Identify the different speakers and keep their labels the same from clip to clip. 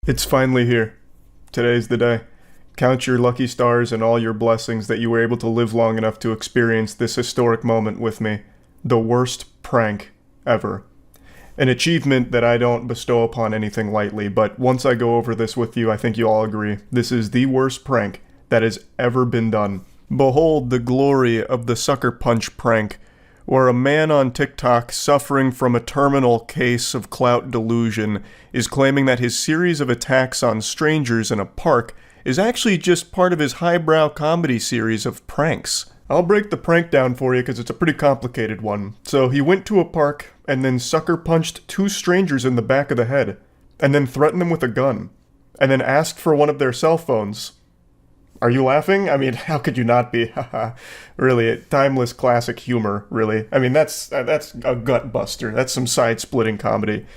Speaker 1: It's finally here. Today's the day. Count your lucky stars and all your blessings that you were able to live long enough to experience this historic moment with me. The worst prank ever. An achievement that I don't bestow upon anything lightly, but once I go over this with you, I think you all agree. This is the worst prank that has ever been done. Behold the glory of the sucker punch prank, where a man on TikTok suffering from a terminal case of clout delusion is claiming that his series of attacks on strangers in a park is actually just part of his highbrow comedy series of pranks. I'll break the prank down for you because it's a pretty complicated one. So he went to a park and then sucker punched two strangers in the back of the head, and then threatened them with a gun, and then asked for one of their cell phones. Are you laughing? I mean, how could you not be? Haha. Really, timeless classic humor, really. I mean, that's a gut buster. That's some side-splitting comedy.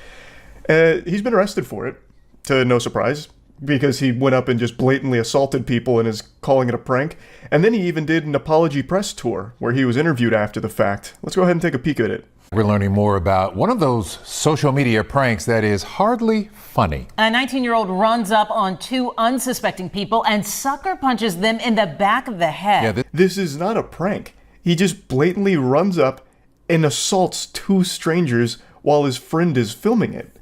Speaker 1: He's been arrested for it, to no surprise, because he went up and just blatantly assaulted people and is calling it a prank. And then he even did an apology press tour, where he was interviewed after the fact. Let's go ahead and take a peek at it.
Speaker 2: We're learning more about one of those social media pranks that is hardly funny.
Speaker 3: A 19-year-old runs up on two unsuspecting people and sucker punches them in the back of the head.
Speaker 2: Yeah,
Speaker 1: This is not a prank. He just blatantly runs up and assaults two strangers while his friend is filming it.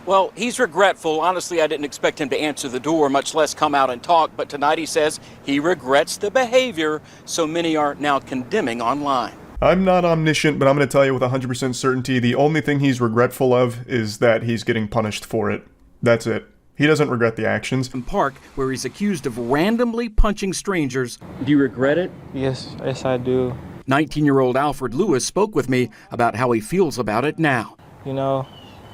Speaker 4: Well, he's regretful. Honestly, I didn't expect him to answer the door, much less come out and talk. But tonight he says he regrets the behavior so many are now condemning online.
Speaker 1: I'm not omniscient, but I'm going to tell you with 100% certainty, the only thing he's regretful of is that he's getting punished for it. That's it. He doesn't regret the actions.
Speaker 4: Park, where he's accused of randomly punching strangers. Do you regret it?
Speaker 5: Yes, I do.
Speaker 4: 19-year-old Alfred Lewis spoke with me about how he feels about it now.
Speaker 5: You know,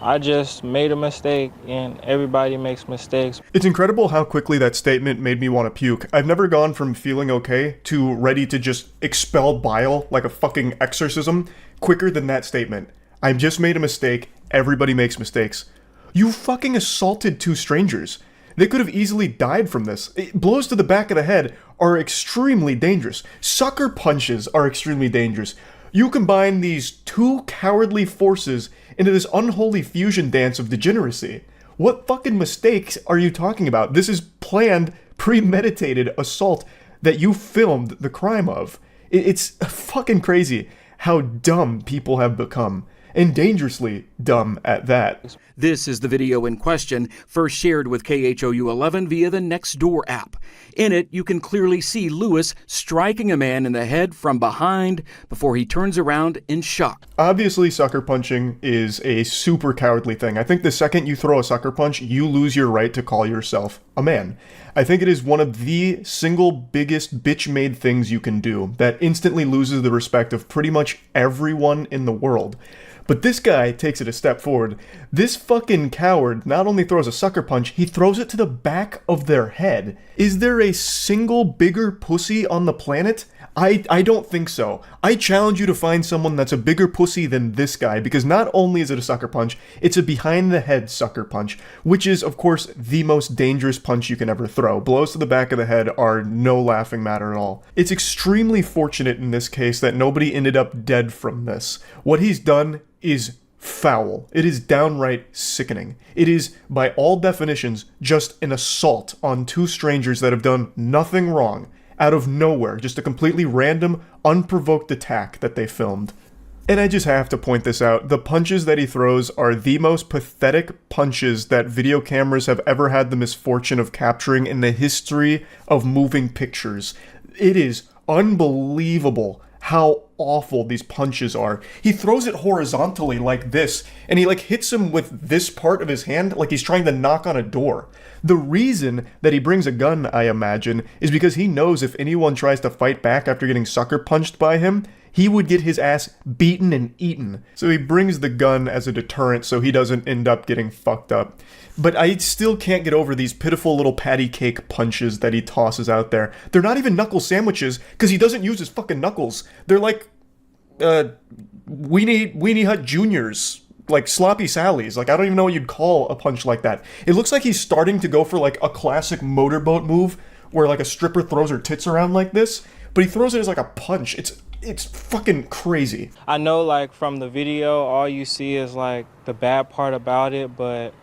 Speaker 5: I just made a mistake, and everybody makes mistakes.
Speaker 1: It's incredible how quickly that statement made me want to puke. I've never gone from feeling okay to ready to just expel bile like a fucking exorcism quicker than that statement. I've just made a mistake. Everybody makes mistakes. You fucking assaulted two strangers. They could have easily died from this. Blows to the back of the head are extremely dangerous. Sucker punches are extremely dangerous. You combine these two cowardly forces into this unholy fusion dance of degeneracy. What fucking mistakes are you talking about? This is planned, premeditated assault that you filmed the crime of. It's fucking crazy how dumb people have become. And dangerously dumb at that.
Speaker 4: This is the video in question, first shared with KHOU 11 via the Nextdoor app. In it, you can clearly see Lewis striking a man in the head from behind before he turns around in shock.
Speaker 1: Obviously, sucker punching is a super cowardly thing. I think the second you throw a sucker punch, you lose your right to call yourself a man. I think it is one of the single biggest bitch-made things you can do that instantly loses the respect of pretty much everyone in the world. But this guy takes it a step forward. This fucking coward not only throws a sucker punch, he throws it to the back of their head. Is there a single bigger pussy on the planet? I don't think so. I challenge you to find someone that's a bigger pussy than this guy, because not only is it a sucker punch, it's a behind-the-head sucker punch, which is, of course, the most dangerous punch you can ever throw. Blows to the back of the head are no laughing matter at all. It's extremely fortunate in this case that nobody ended up dead from this. What he's done is foul. It is downright sickening. It is, by all definitions, just an assault on two strangers that have done nothing wrong, out of nowhere, just a completely random, unprovoked attack that they filmed. And I just have to point this out, the punches that he throws are the most pathetic punches that video cameras have ever had the misfortune of capturing in the history of moving pictures. It is unbelievable how awful these punches are. He throws it horizontally like this, and he hits him with this part of his hand like he's trying to knock on a door. The reason that he brings a gun, I imagine, is because he knows if anyone tries to fight back after getting sucker punched by him, he would get his ass beaten and eaten. So he brings the gun as a deterrent so he doesn't end up getting fucked up. But I still can't get over these pitiful little patty cake punches that he tosses out there. They're not even knuckle sandwiches, because he doesn't use his fucking knuckles. They're like, Weenie Hut Juniors. Like Sloppy Sally's. I don't even know what you'd call a punch like that. It looks like he's starting to go for a classic motorboat move, where a stripper throws her tits around like this, but he throws it as a punch. It's fucking crazy.
Speaker 5: I know from the video, all you see is the bad part about it, but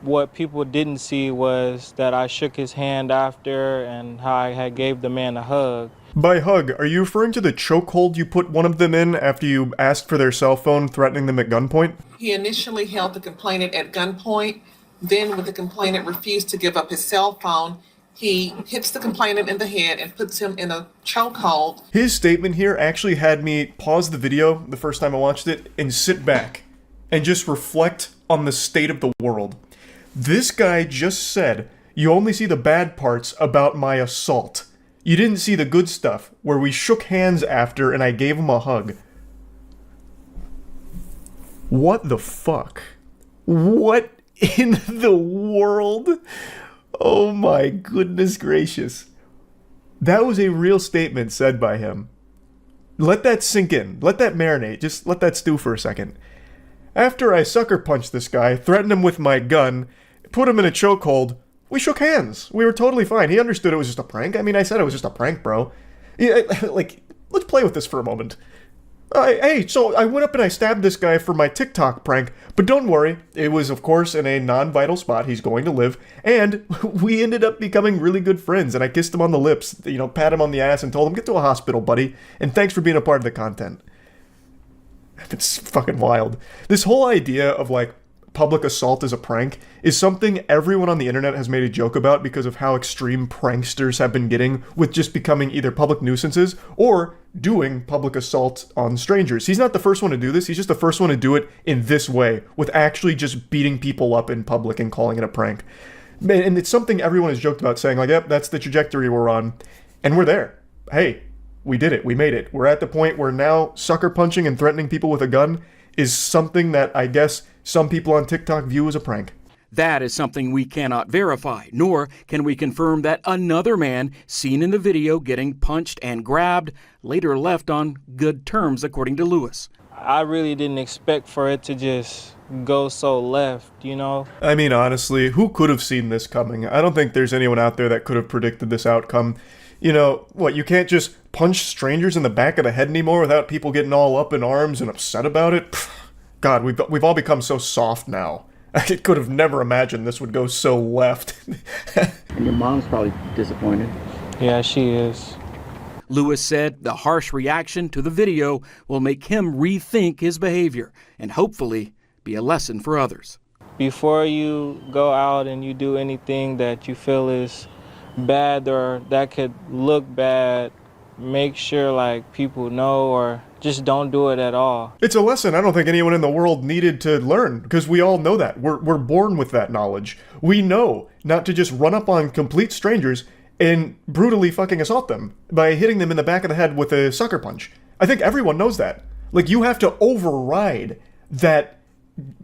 Speaker 5: what people didn't see was that I shook his hand after and how I had gave the man a hug.
Speaker 1: By hug, are you referring to the chokehold you put one of them in after you asked for their cell phone, threatening them at gunpoint?
Speaker 6: He initially held the complainant at gunpoint. Then, when the complainant refused to give up his cell phone, he hits the complainant in the head and puts him in a chokehold.
Speaker 1: His statement here actually had me pause the video the first time I watched it and sit back and just reflect on the state of the world. This guy just said, you only see the bad parts about my assault. You didn't see the good stuff, where we shook hands after and I gave him a hug. What the fuck? What in the world? Oh my goodness gracious. That was a real statement said by him. Let that sink in. Let that marinate. Just let that stew for a second. After I sucker punched this guy, threatened him with my gun, put him in a chokehold, we shook hands. We were totally fine. He understood it was just a prank. I mean, I said it was just a prank, bro. Yeah, like, let's play with this for a moment. Hey, so I went up and I stabbed this guy for my TikTok prank, but don't worry, it was of course in a non-vital spot, he's going to live, and we ended up becoming really good friends, and I kissed him on the lips, pat him on the ass and told him, get to a hospital, buddy, and thanks for being a part of the content. It's fucking wild. This whole idea of, like, public assault as a prank is something everyone on the internet has made a joke about because of how extreme pranksters have been getting with just becoming either public nuisances or doing public assault on strangers. He's not the first one to do this, he's just the first one to do it in this way, with actually just beating people up in public and calling it a prank. And it's something everyone has joked about, saying like, yep, that's the trajectory we're on, and we're there. Hey, we did it, we made it. We're at the point where now sucker punching and threatening people with a gun is something that I guess some people on TikTok view as a prank.
Speaker 4: That is something we cannot verify, nor can we confirm that another man seen in the video getting punched and grabbed later left on good terms, according to Lewis.
Speaker 5: I really didn't expect for it to just go so left,
Speaker 1: I mean, honestly, who could have seen this coming? I don't think there's anyone out there that could have predicted this outcome. You can't just punch strangers in the back of the head anymore without people getting all up in arms and upset about it? God, we've all become so soft now. I could have never imagined this would go so left.
Speaker 7: And your mom's probably disappointed.
Speaker 5: Yeah, she is.
Speaker 4: Lewis said the harsh reaction to the video will make him rethink his behavior and hopefully be a lesson for others.
Speaker 5: Before you go out and you do anything that you feel is bad or that could look bad, make sure people know, or just don't do it at all.
Speaker 1: It's a lesson I don't think anyone in the world needed to learn, because we all know that. We're born with that knowledge. We know not to just run up on complete strangers and brutally fucking assault them by hitting them in the back of the head with a sucker punch. I think everyone knows that. You have to override that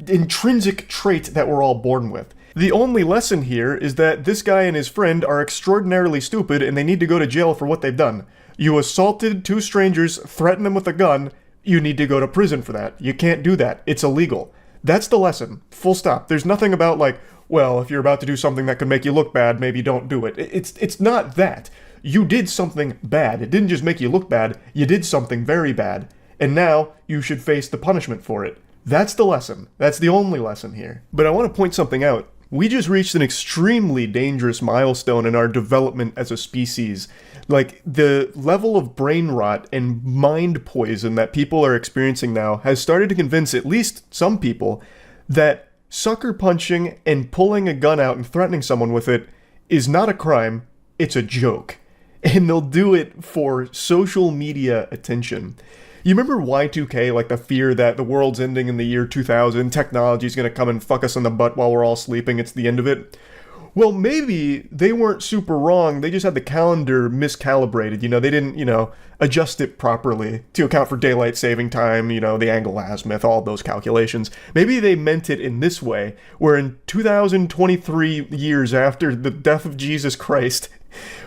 Speaker 1: intrinsic trait that we're all born with. The only lesson here is that this guy and his friend are extraordinarily stupid and they need to go to jail for what they've done. You assaulted two strangers, threatened them with a gun, you need to go to prison for that. You can't do that. It's illegal. That's the lesson. Full stop. There's nothing about if you're about to do something that could make you look bad, maybe don't do it. It's not that. You did something bad. It didn't just make you look bad, you did something very bad. And now you should face the punishment for it. That's the lesson. That's the only lesson here. But I want to point something out. We just reached an extremely dangerous milestone in our development as a species. The level of brain rot and mind poison that people are experiencing now has started to convince at least some people that sucker punching and pulling a gun out and threatening someone with it is not a crime, it's a joke. And they'll do it for social media attention. You remember Y2K, the fear that the world's ending in the year 2000, technology's gonna come and fuck us in the butt while we're all sleeping, it's the end of it? Well, maybe they weren't super wrong, they just had the calendar miscalibrated, they didn't, adjust it properly to account for daylight saving time, the angle azimuth, all those calculations. Maybe they meant it in this way, where in 2023 years after the death of Jesus Christ,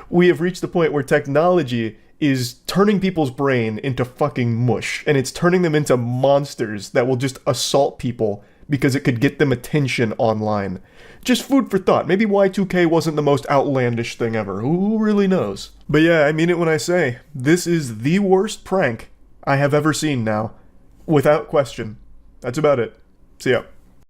Speaker 1: we have reached the point where technology is turning people's brain into fucking mush, and it's turning them into monsters that will just assault people because it could get them attention online. Just food for thought. Maybe Y2K wasn't the most outlandish thing ever. Who really knows? But yeah, I mean it when I say, this is the worst prank I have ever seen now. Without question. That's about it. See ya.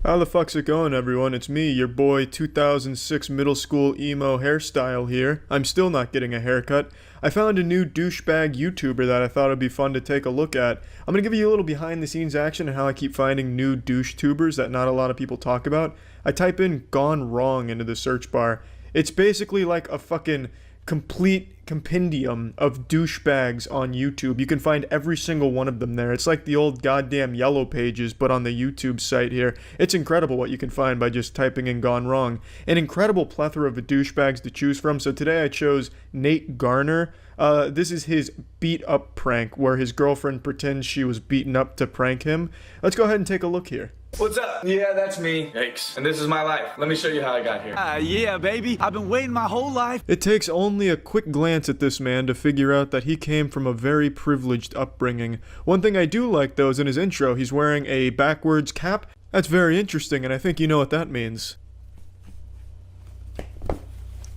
Speaker 1: How the fuck's it going, everyone? It's me, your boy 2006 middle school emo hairstyle here. I'm still not getting a haircut. I found a new douchebag YouTuber that I thought would be fun to take a look at. I'm gonna give you a little behind the scenes action and how I keep finding new DoucheTubers that not a lot of people talk about. I type in "gone wrong" into the search bar. It's basically like a fucking complete compendium of douchebags on YouTube. You can find every single one of them there. It's like the old goddamn Yellow Pages, but on the YouTube site here. It's incredible what you can find by just typing in "gone wrong." An incredible plethora of douchebags to choose from. So today I chose Nate Garner. This is his beat up prank where his girlfriend pretends she was beaten up to prank him. Let's go ahead and take a look here.
Speaker 8: What's up? Yeah, that's me. Yikes. And this is my life. Let me show you how I got here.
Speaker 9: Yeah, baby. I've been waiting my whole life.
Speaker 1: It takes only a quick glance at this man to figure out that he came from a very privileged upbringing. One thing I do like, though, is in his intro, he's wearing a backwards cap. That's very interesting, and I think you know what that means.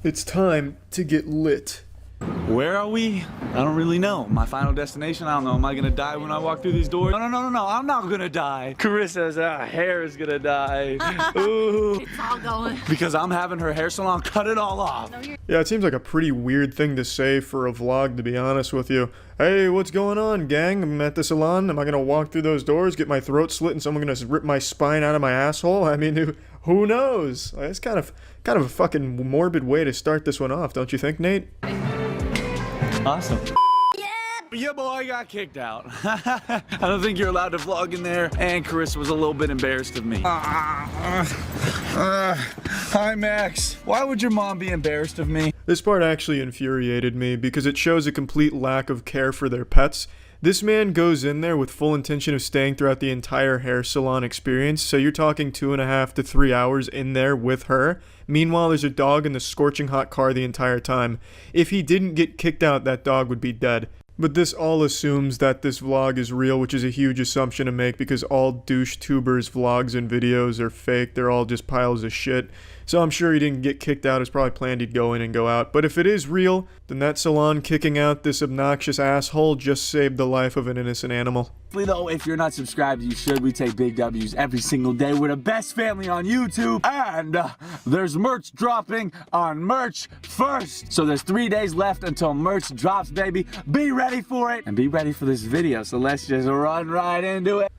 Speaker 1: It's time to get lit.
Speaker 9: Where are we? I don't really know. My final destination? I don't know. Am I gonna die when I walk through these doors? No. I'm not gonna die. Carissa's hair is gonna die. Ooh.
Speaker 10: It's all going.
Speaker 9: Because I'm having her hair salon cut it all off.
Speaker 1: Yeah, it seems like a pretty weird thing to say for a vlog, to be honest with you. Hey, what's going on, gang? I'm at the salon. Am I gonna walk through those doors, get my throat slit, and someone gonna rip my spine out of my asshole? I mean, who knows? It's kind of a fucking morbid way to start this one off, don't you think, Nate?
Speaker 9: Awesome. Yeah, boy, got kicked out. I don't think you're allowed to vlog in there, and Carissa was a little bit embarrassed of me. Hi, Max. Why would your mom be embarrassed of me?
Speaker 1: This part actually infuriated me because it shows a complete lack of care for their pets. This man goes in there with full intention of staying throughout the entire hair salon experience, so you're talking 2.5 to 3 hours in there with her. Meanwhile, there's a dog in the scorching hot car the entire time. If he didn't get kicked out, that dog would be dead. But this all assumes that this vlog is real, which is a huge assumption to make because all DoucheTubers' vlogs and videos are fake. They're all just piles of shit. So I'm sure he didn't get kicked out. It's probably planned he'd go in and go out. But if it is real, then that salon kicking out this obnoxious asshole just saved the life of an innocent animal.
Speaker 9: Though, if you're not subscribed, you should. We take big W's every single day. We're the best family on YouTube. And there's merch dropping on Merch First. So there's 3 days left until merch drops, baby. Be ready for it. And be ready for this video. So let's just run right into it.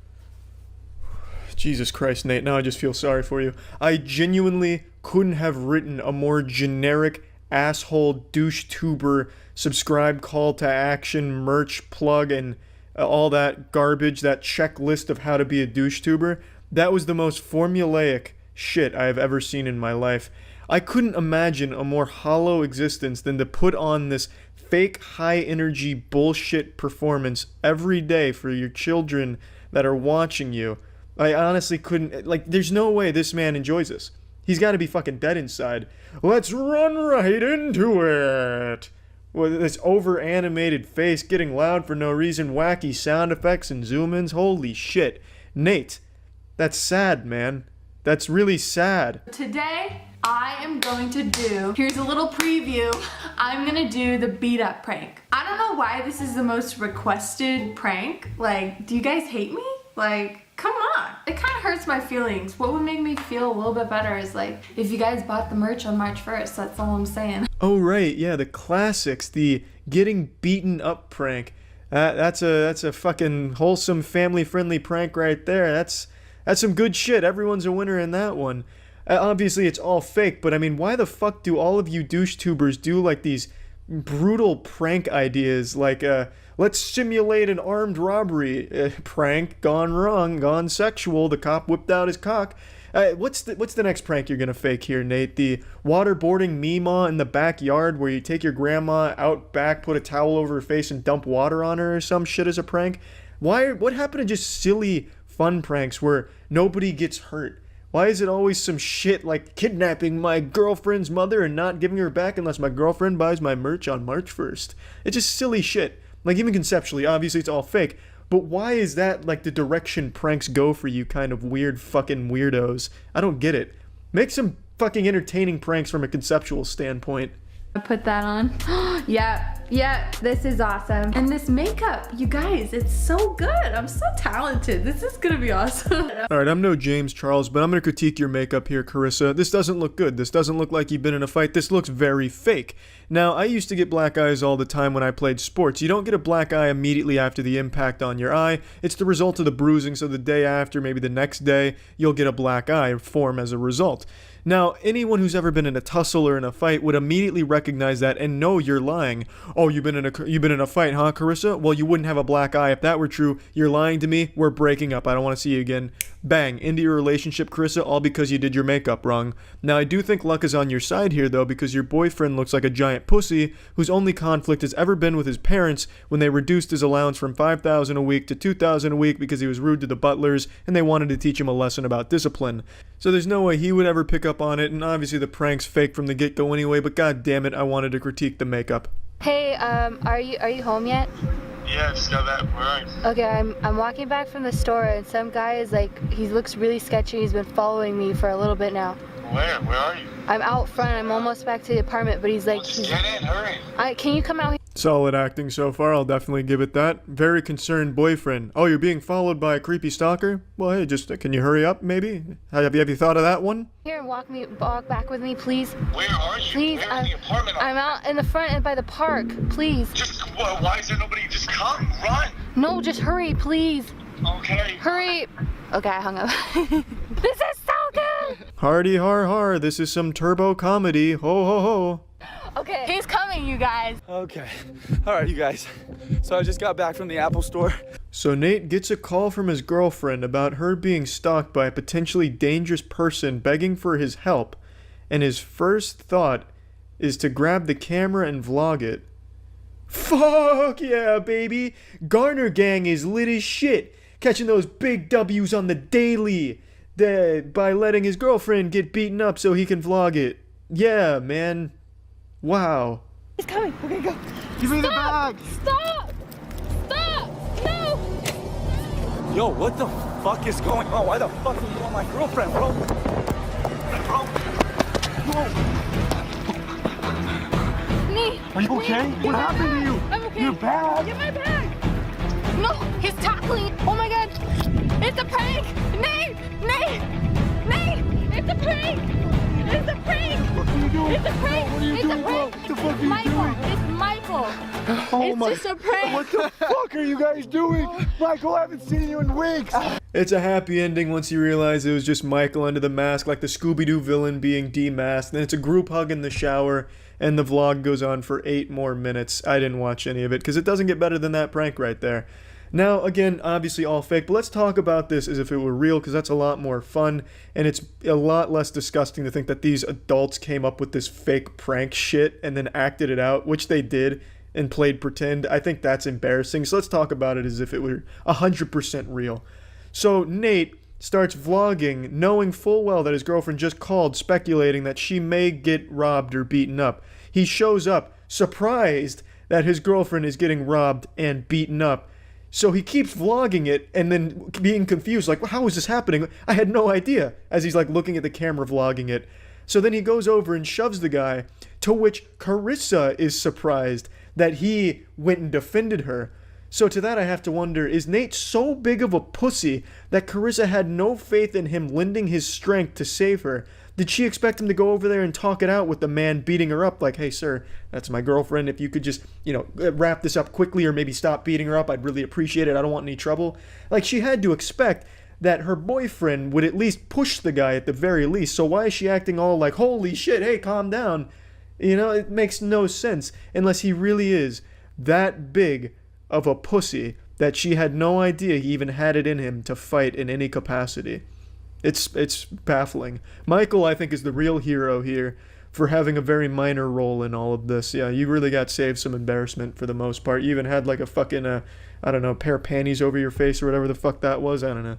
Speaker 1: Jesus Christ, Nate, now I just feel sorry for you. I genuinely couldn't have written a more generic asshole DoucheTuber subscribe call to action merch plug and all that garbage, that checklist of how to be a DoucheTuber. That was the most formulaic shit I have ever seen in my life. I couldn't imagine a more hollow existence than to put on this fake high energy bullshit performance every day for your children that are watching you. I honestly couldn't, like, there's no way this man enjoys this. He's got to be fucking dead inside. Let's run right into it. With this over-animated face getting loud for no reason, wacky sound effects and zoom-ins. Holy shit. Nate, that's sad, man. That's really sad.
Speaker 10: Today, I am going to do, here's a little preview, I'm gonna do the beat up prank. I don't know why this is the most requested prank. Like, do you guys hate me? Like, come on. It kind of hurts my feelings. What would make me feel a little bit better is like, if you guys bought the merch on March 1st, that's all I'm saying.
Speaker 1: Oh, right, yeah, the classics, the getting beaten up prank. That's a fucking wholesome, family-friendly prank right there. That's some good shit. Everyone's a winner in that one. Obviously, it's all fake, but I mean, why the fuck do all of you DoucheTubers do like these brutal prank ideas like, let's simulate an armed robbery prank, gone wrong, gone sexual, the cop whipped out his cock. What's the next prank you're gonna fake here, Nate? The waterboarding Meemaw in the backyard where you take your grandma out back, put a towel over her face and dump water on her or some shit as a prank? What happened to just silly fun pranks where nobody gets hurt? Why is it always some shit like kidnapping my girlfriend's mother and not giving her back unless my girlfriend buys my merch on March 1st? It's just silly shit. Like, even conceptually, obviously it's all fake. But why is that, like, the direction pranks go for you kind of weird fucking weirdos? I don't get it. Make some fucking entertaining pranks from a conceptual standpoint.
Speaker 10: I put that on. Yeah, this is awesome. And this makeup, you guys, it's so good. I'm so talented. This is gonna be awesome.
Speaker 1: Alright, I'm no James Charles, but I'm gonna critique your makeup here, Carissa. This doesn't look good. This doesn't look like you've been in a fight. This looks very fake. Now, I used to get black eyes all the time when I played sports. You don't get a black eye immediately after the impact on your eye. It's the result of the bruising, so the day after, maybe the next day, you'll get a black eye form as a result. Now, anyone who's ever been in a tussle or in a fight would immediately recognize that and know you're lying. Oh, you've been in a fight, huh, Carissa? Well, you wouldn't have a black eye if that were true. You're lying to me. We're breaking up. I don't want to see you again. Bang, into your relationship, Carissa, all because you did your makeup wrong. Now, I do think luck is on your side here, though, because your boyfriend looks like a giant pussy whose only conflict has ever been with his parents when they reduced his allowance from $5,000 a week to $2,000 a week because he was rude to the butlers and they wanted to teach him a lesson about discipline. So there's no way he would ever pick up on it, and obviously the prank's fake from the get-go anyway, but god damn it, I wanted to critique the makeup.
Speaker 11: Hey, are you home yet?
Speaker 12: Yeah, just got that. Where are you?
Speaker 11: Okay, I'm walking back from the store and some guy is like, he looks really sketchy. He's been following me for a little bit now.
Speaker 12: Where? Where are you?
Speaker 11: I'm out front. I'm almost back to the apartment, but he's like,
Speaker 12: Well, just get in, hurry.
Speaker 11: Can you come out here?
Speaker 1: Solid acting so far, I'll definitely give it that. Very concerned boyfriend. Oh, you're being followed by a creepy stalker? Well, hey, just, can you hurry up, maybe? Have you thought of that one?
Speaker 11: Here and walk back with me, please.
Speaker 12: Where are you?
Speaker 11: Please,
Speaker 12: Where in the apartment?
Speaker 11: I'm out in the front and by the park, please.
Speaker 12: Just, why is there nobody? Just come, run.
Speaker 11: No, just hurry, please.
Speaker 12: Okay.
Speaker 11: Hurry. Okay, I hung up. This is so good.
Speaker 1: Hardy har har, this is some turbo comedy. Ho ho ho.
Speaker 11: Okay, he's coming, you guys.
Speaker 9: Okay. All right, you guys. So I just got back from the Apple store.
Speaker 1: So Nate gets a call from his girlfriend about her being stalked by a potentially dangerous person begging for his help, and his first thought is to grab the camera and vlog it. Fuck yeah, baby! Garner Gang is lit as shit, catching those big W's on the daily, by letting his girlfriend get beaten up so he can vlog it. Yeah, man. Wow.
Speaker 11: He's coming. Okay, go.
Speaker 12: Give me the bag.
Speaker 11: Stop! Stop! No!
Speaker 9: Yo, what the fuck is going on? Why the fuck are you on my girlfriend, bro? Bro.
Speaker 11: Nate!
Speaker 12: Are you okay? What happened to you?
Speaker 11: I'm okay.
Speaker 12: Your bag?
Speaker 11: Get my bag! No! He's tackling! Oh my god! It's a prank! Nate! Nate! Nate! It's a prank! It's a prank!
Speaker 12: What are you doing?
Speaker 11: It's a prank!
Speaker 12: What are you
Speaker 11: It's
Speaker 12: doing,
Speaker 11: a
Speaker 12: bro?
Speaker 11: prank!
Speaker 12: What the fuck are you
Speaker 11: Michael!
Speaker 12: doing?
Speaker 11: It's Michael!
Speaker 12: Oh
Speaker 11: It's just a prank!
Speaker 12: What the fuck are you guys doing? Michael, I haven't seen you in weeks.
Speaker 1: It's a happy ending once you realize it was just Michael under the mask, like the Scooby-Doo villain being demasked. Then it's a group hug in the shower, and the vlog goes on for 8 more minutes. I didn't watch any of it, because it doesn't get better than that prank right there. Now, again, obviously all fake, but let's talk about this as if it were real, because that's a lot more fun, and it's a lot less disgusting to think that these adults came up with this fake prank shit and then acted it out, which they did, and played pretend. I think that's embarrassing, so let's talk about it as if it were 100% real. So Nate starts vlogging, knowing full well that his girlfriend just called, speculating that she may get robbed or beaten up. He shows up, surprised that his girlfriend is getting robbed and beaten up. So he keeps vlogging it and then being confused, like, well, how is this happening? I had no idea, as he's like looking at the camera vlogging it. So then he goes over and shoves the guy, to which Carissa is surprised that he went and defended her. So to that I have to wonder, is Nate so big of a pussy that Carissa had no faith in him lending his strength to save her? Did she expect him to go over there and talk it out with the man beating her up? Like, hey, sir, that's my girlfriend. If you could just, wrap this up quickly or maybe stop beating her up, I'd really appreciate it. I don't want any trouble. Like, she had to expect that her boyfriend would at least push the guy at the very least. So why is she acting all like, holy shit, hey, calm down? It makes no sense unless he really is that big of a pussy that she had no idea he even had it in him to fight in any capacity. It's baffling. Michael, I think, is the real hero here for having a very minor role in all of this. Yeah, you really got saved some embarrassment for the most part. You even had like a fucking, I don't know, pair of panties over your face or whatever the fuck that was. I don't know.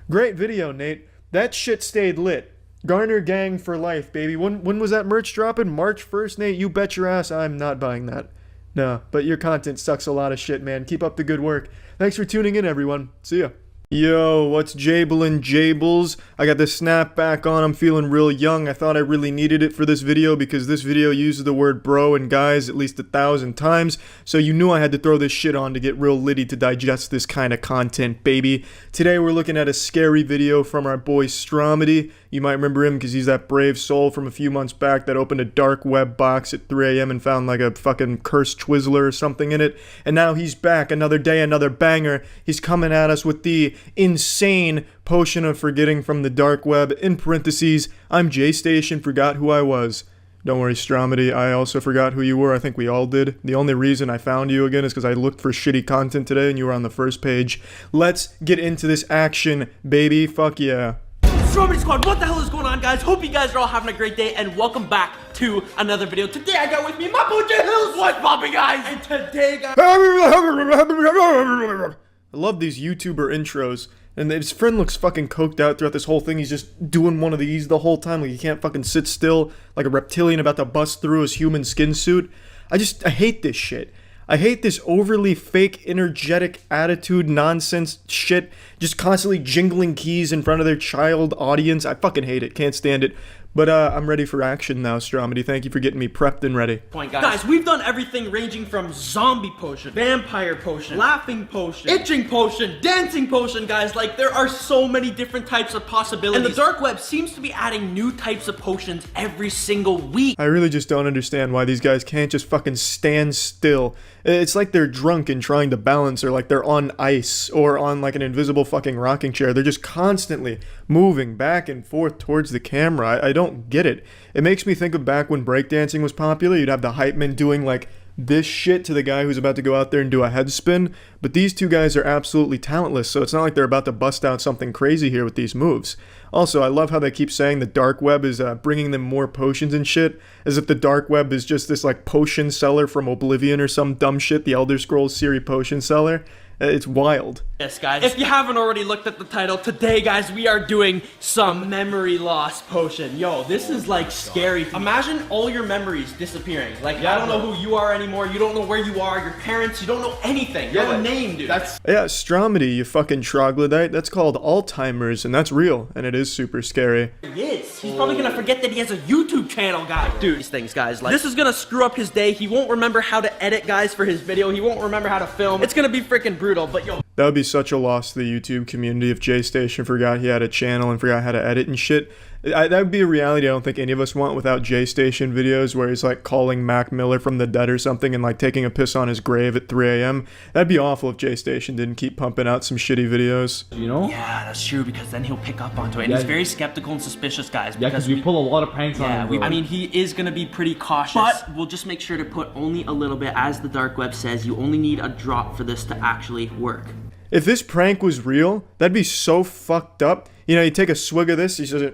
Speaker 1: Great video, Nate. That shit stayed lit. Garner Gang for life, baby. When was that merch dropping? March 1st, Nate? You bet your ass I'm not buying that. No, but your content sucks a lot of shit, man. Keep up the good work. Thanks for tuning in, everyone. See ya. Yo, what's Jablin' Jables? I got the snapback on, I'm feeling real young. I thought I really needed it for this video because this video uses the word bro and guys at least 1,000 times, so you knew I had to throw this shit on to get real litty to digest this kind of content, baby. Today we're looking at a scary video from our boy Stromedy. You might remember him because he's that brave soul from a few months back that opened a dark web box at 3 a.m. and found like a fucking cursed Twizzler or something in it. And now he's back, another day, another banger. He's coming at us with the insane potion of forgetting from the dark web. In parentheses, I'm JStation, forgot who I was. Don't worry, Stromedy, I also forgot who you were. I think we all did. The only reason I found you again is because I looked for shitty content today and you were on the first page. Let's get into this action, baby. Fuck yeah.
Speaker 13: Stromedy Squad, what the hell is going on, guys? Hope you guys are all having a great day, and welcome back to another video. Today I got with me my boy J Hills. What's poppin', guys? And today, guys,
Speaker 1: I love these YouTuber intros. And his friend looks fucking coked out throughout this whole thing. He's just doing one of these the whole time. Like he can't fucking sit still like a reptilian about to bust through his human skin suit. I hate this shit. I hate this overly fake, energetic attitude nonsense shit. Just constantly jingling keys in front of their child audience. I fucking hate it. Can't stand it. But I'm ready for action now, Stromedy. Thank you for getting me prepped and ready.
Speaker 13: Guys, we've done everything ranging from zombie potion, vampire potion, laughing potion, itching potion, dancing potion, guys. Like, there are so many different types of possibilities. And the dark web seems to be adding new types of potions every single week.
Speaker 1: I really just don't understand why these guys can't just fucking stand still. It's like they're drunk and trying to balance, or like they're on ice, or on like an invisible fucking rocking chair. They're just constantly moving back and forth towards the camera. I don't get it. It makes me think of back when breakdancing was popular. You'd have the hype men doing like this shit to the guy who's about to go out there and do a head spin. But these two guys are absolutely talentless, so it's not like they're about to bust out something crazy here with these moves. Also, I love how they keep saying the dark web is bringing them more potions and shit, as if the dark web is just this like potion seller from Oblivion or some dumb shit, the Elder Scrolls series potion seller. It's wild.
Speaker 13: Yes, guys. If you haven't already looked at the title, today, guys, we are doing some memory loss potion. Yo, this is like scary. Imagine all your memories disappearing. Like, I don't know who you are anymore. You don't know where you are. Your parents, you don't know anything. You have a name, dude.
Speaker 1: Yeah, Stromedy, you fucking troglodyte. That's called Alzheimer's, and that's real, and it is super scary.
Speaker 13: He is. He's probably gonna forget that he has a YouTube channel, guys. Dude, these things, guys, like, this is gonna screw up his day. He won't remember how to edit, guys, for his video. He won't remember how to film. It's gonna be freaking brutal, but yo.
Speaker 1: That would be such a loss to the YouTube community if JStation forgot he had a channel and forgot how to edit and shit. That would be a reality I don't think any of us want without JStation videos where he's like calling Mac Miller from the dead or something and like taking a piss on his grave at 3 a.m. That'd be awful if JStation didn't keep pumping out some shitty videos.
Speaker 13: You know? Yeah, that's true, because then he'll pick up onto it. And he's very skeptical and suspicious, guys.
Speaker 9: Yeah, because we pull a lot of pranks on him.
Speaker 13: I mean, he is going to be pretty cautious. But we'll just make sure to put only a little bit. As the dark web says, you only need a drop for this to actually work.
Speaker 1: If this prank was real, that'd be so fucked up. You know, you take a swig of this, he says,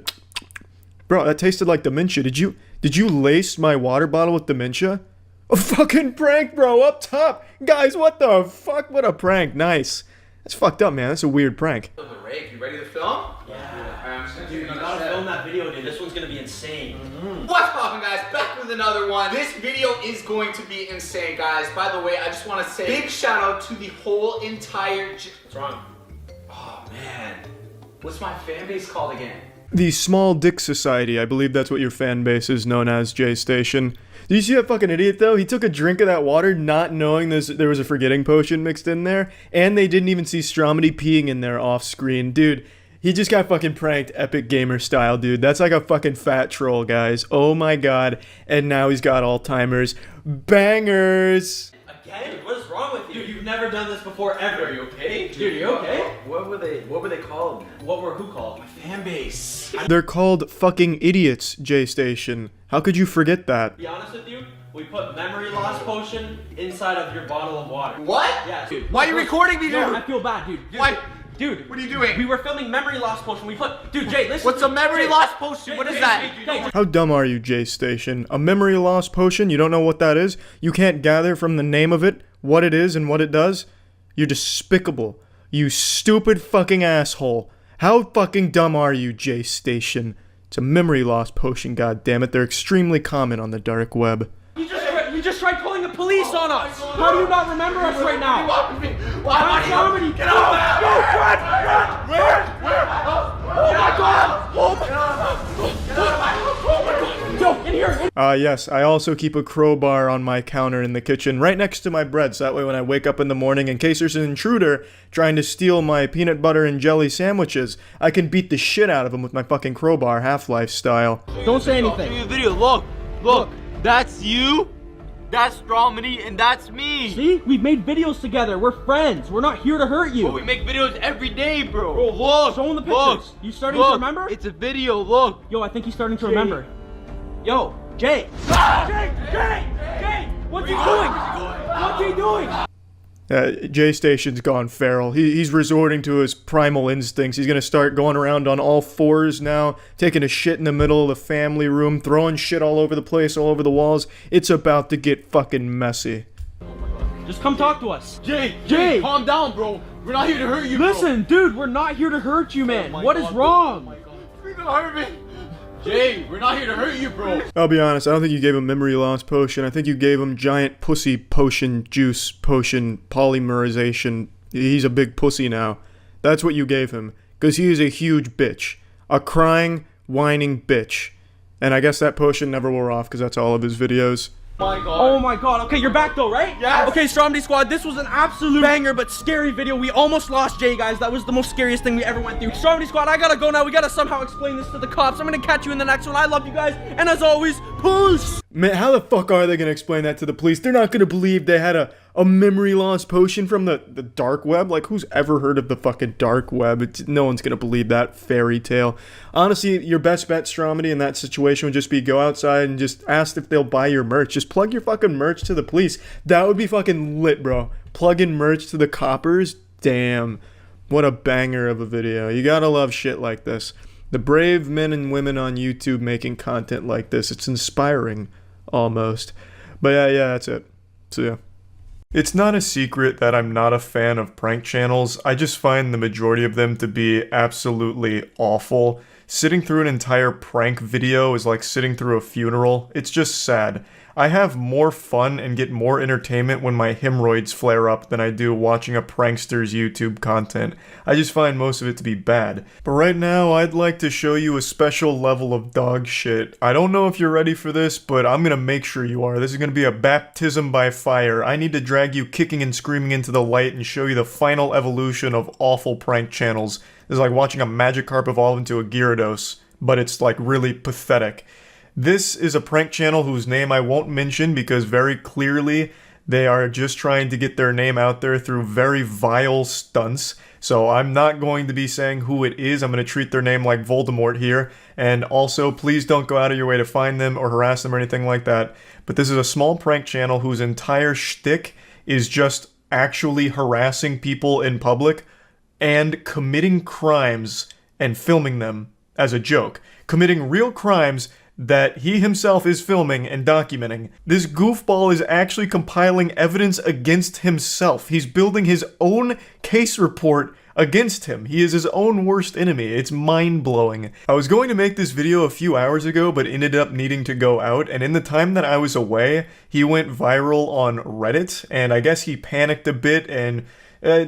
Speaker 1: bro, that tasted like Dementia. Did you lace my water bottle with Dementia? A fucking prank, bro, up top. Guys, what the fuck? What a prank. Nice. That's fucked up, man. That's a weird prank.
Speaker 8: You ready to film?
Speaker 13: Yeah. Dude, you gotta film that video, dude. This one's gonna be insane.
Speaker 8: What's poppin', guys? Back with another one. This video is going to be insane, guys. By the way, I just want to say big shout out to the whole entire... What's wrong? Oh, man. What's my fan base called again?
Speaker 1: The Small Dick Society. I believe that's what your fan base is known as, JStation. Did you see that fucking idiot, though? He took a drink of that water not knowing there was a forgetting potion mixed in there, and they didn't even see Stromedy peeing in there off screen. Dude, he just got fucking pranked Epic Gamer style, dude. That's like a fucking fat troll, guys. Oh my god. And now he's got Alzheimer's. Bangers!
Speaker 13: Again? What is wrong with you? Dude, you've never done this before, ever. Are you okay? Dude, you okay?
Speaker 8: What were they called?
Speaker 13: Who called? My fan base.
Speaker 1: They're called fucking idiots, JStation. How could you forget that?
Speaker 13: To be honest with you, we put memory loss potion inside of your bottle of water.
Speaker 8: What?
Speaker 13: Yeah, dude.
Speaker 8: Why are you recording me, dude?
Speaker 13: No, I feel bad, dude.
Speaker 8: Why?
Speaker 13: Dude,
Speaker 8: what are you doing?
Speaker 13: We were filming memory loss potion. We put, dude, Jay, listen.
Speaker 8: What's a memory loss potion? What is that?
Speaker 1: How dumb are you, JStation? A memory loss potion? You don't know what that is? You can't gather from the name of it what it is and what it does? You're despicable. You stupid fucking asshole. How fucking dumb are you, JStation? It's a memory loss potion, goddammit. They're extremely common on the dark web.
Speaker 13: You just tried calling the police on us. How do you not remember us right now? Why? Comedy. Get out! Go! Run! Run! Oh my God! Oh my God! Yo, in here!
Speaker 1: Yes, I also keep a crowbar on my counter in the kitchen right next to my bread, so that way when I wake up in the morning, in case there's an intruder trying to steal my peanut butter and jelly sandwiches, I can beat the shit out of him with my fucking crowbar, Half-Life style.
Speaker 13: Don't say anything.
Speaker 14: Give me a video. Look, that's you, that's Stromedy, and that's me.
Speaker 13: See? We've made videos together. We're friends. We're not here to hurt you.
Speaker 14: Bro, we make videos every day, bro. Bro, look.
Speaker 13: Show him the pictures. You starting to remember?
Speaker 14: It's a video, look.
Speaker 13: Yo, I think he's starting to remember. Yo, Jay. Jay! What's he doing? What's he doing?
Speaker 1: J-Station's gone feral. He's resorting to his primal instincts. He's gonna start going around on all fours now, taking a shit in the middle of the family room, throwing shit all over the place, all over the walls. It's about to get fucking messy.
Speaker 13: Just come talk to us.
Speaker 14: Jay, calm down, bro. We're not here to hurt you,
Speaker 13: Listen, dude, we're not here to hurt you, man. What is wrong?
Speaker 14: You're gonna hurt me. Jay, we're not here to hurt you, bro.
Speaker 1: I'll be honest, I don't think you gave him memory loss potion. I think you gave him giant pussy potion, juice potion, polymerization. He's a big pussy now. That's what you gave him. Because he is a huge bitch. A crying, whining bitch. And I guess that potion never wore off because that's all of his videos.
Speaker 13: Oh my God. Okay, you're back though, right?
Speaker 14: Yes.
Speaker 13: Okay, Stromedy Squad, this was an absolute banger but scary video. We almost lost Jay, guys. That was the most scariest thing we ever went through. Stromedy Squad, I gotta go now. We gotta somehow explain this to the cops. I'm gonna catch you in the next one. I love you guys. And as always, peace.
Speaker 1: Man, how the fuck are they gonna explain that to the police? They're not gonna believe they had a memory loss potion from the dark web? Like, who's ever heard of the fucking dark web? No one's gonna believe that fairy tale. Honestly, your best bet, Stromedy, in that situation would just be go outside and just ask if they'll buy your merch. Just plug your fucking merch to the police. That would be fucking lit, bro. Plugging merch to the coppers? Damn. What a banger of a video. You gotta love shit like this. The brave men and women on YouTube making content like this. It's inspiring, almost. But yeah, that's it. So yeah. It's not a secret that I'm not a fan of prank channels. I just find the majority of them to be absolutely awful. Sitting through an entire prank video is like sitting through a funeral. It's just sad. I have more fun and get more entertainment when my hemorrhoids flare up than I do watching a prankster's YouTube content. I just find most of it to be bad. But right now, I'd like to show you a special level of dog shit. I don't know if you're ready for this, but I'm gonna make sure you are. This is gonna be a baptism by fire. I need to drag you kicking and screaming into the light and show you the final evolution of awful prank channels. This is like watching a Magikarp evolve into a Gyarados, but it's like really pathetic. This is a prank channel whose name I won't mention because very clearly they are just trying to get their name out there through very vile stunts. So I'm not going to be saying who it is. I'm going to treat their name like Voldemort here. And also, please don't go out of your way to find them or harass them or anything like that. But this is a small prank channel whose entire shtick is just actually harassing people in public and committing crimes and filming them as a joke. Committing real crimes that he himself is filming and documenting. This goofball is actually compiling evidence against himself. He's building his own case report against him. He is his own worst enemy. It's mind-blowing. I was going to make this video a few hours ago, but ended up needing to go out, and in the time that I was away, he went viral on Reddit, and I guess he panicked a bit and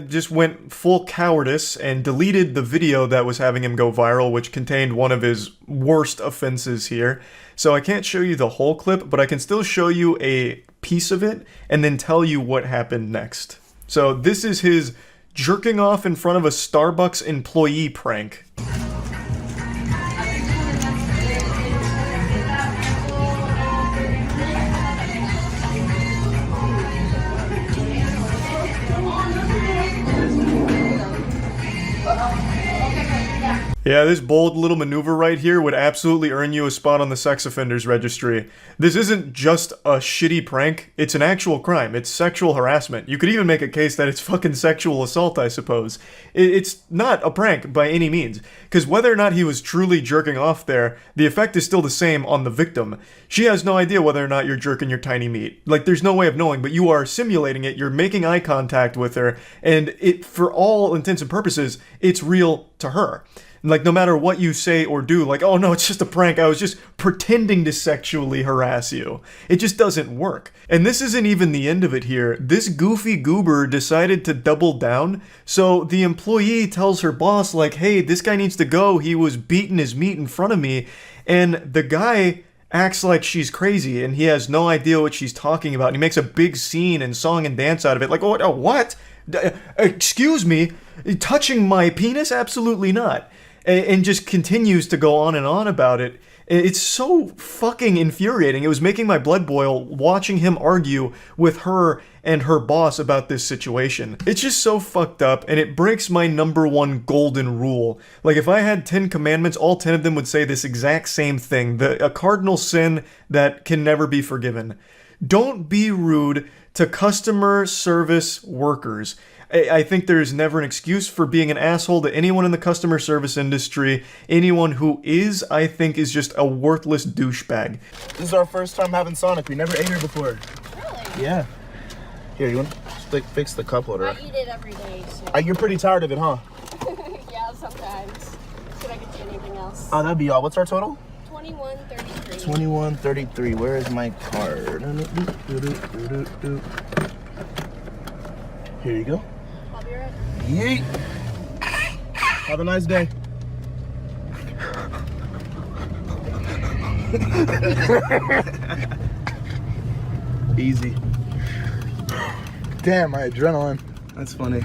Speaker 1: just went full cowardice and deleted the video that was having him go viral, which contained one of his worst offenses here. So I can't show you the whole clip, but I can still show you a piece of it and then tell you what happened next. So this is his jerking off in front of a Starbucks employee prank. Yeah, this bold little maneuver right here would absolutely earn you a spot on the sex offenders registry. This isn't just a shitty prank, it's an actual crime. It's sexual harassment. You could even make a case that it's fucking sexual assault, I suppose. It's not a prank by any means, because whether or not he was truly jerking off there, the effect is still the same on the victim. She has no idea whether or not you're jerking your tiny meat. Like, there's no way of knowing, but you are simulating it, you're making eye contact with her, and it, for all intents and purposes, it's real to her. Like, no matter what you say or do, like, oh no, it's just a prank, I was just pretending to sexually harass you. It just doesn't work. And this isn't even the end of it here. This goofy goober decided to double down, so the employee tells her boss, like, hey, this guy needs to go, he was beating his meat in front of me, and the guy acts like she's crazy and he has no idea what she's talking about, and he makes a big scene and song and dance out of it, like, oh, what? Excuse me? Touching my penis? Absolutely not. And just continues to go on and on about it. It's so fucking infuriating. It was making my blood boil watching him argue with her and her boss about this situation. It's just so fucked up, and it breaks my #1 golden rule. Like, if I had 10 commandments, all 10 of them would say this exact same thing. A cardinal sin that can never be forgiven. Don't be rude to customer service workers. I think there's never an excuse for being an asshole to anyone in the customer service industry. Anyone who is, I think, is just a worthless douchebag.
Speaker 12: This is our first time having Sonic. We never ate here before.
Speaker 15: Really?
Speaker 12: Yeah. Here, you want to fix the cup holder?
Speaker 15: I eat it every day, so...
Speaker 12: You're pretty tired of it, huh?
Speaker 15: Yeah, sometimes. Should I get you anything else?
Speaker 12: Oh, that'd be all. What's our total?
Speaker 15: $21.33.
Speaker 12: $21.33. Where is my card? Here you go.
Speaker 15: I'll be right.
Speaker 12: Yeet. Have a nice day. Easy. Damn, my adrenaline. That's funny.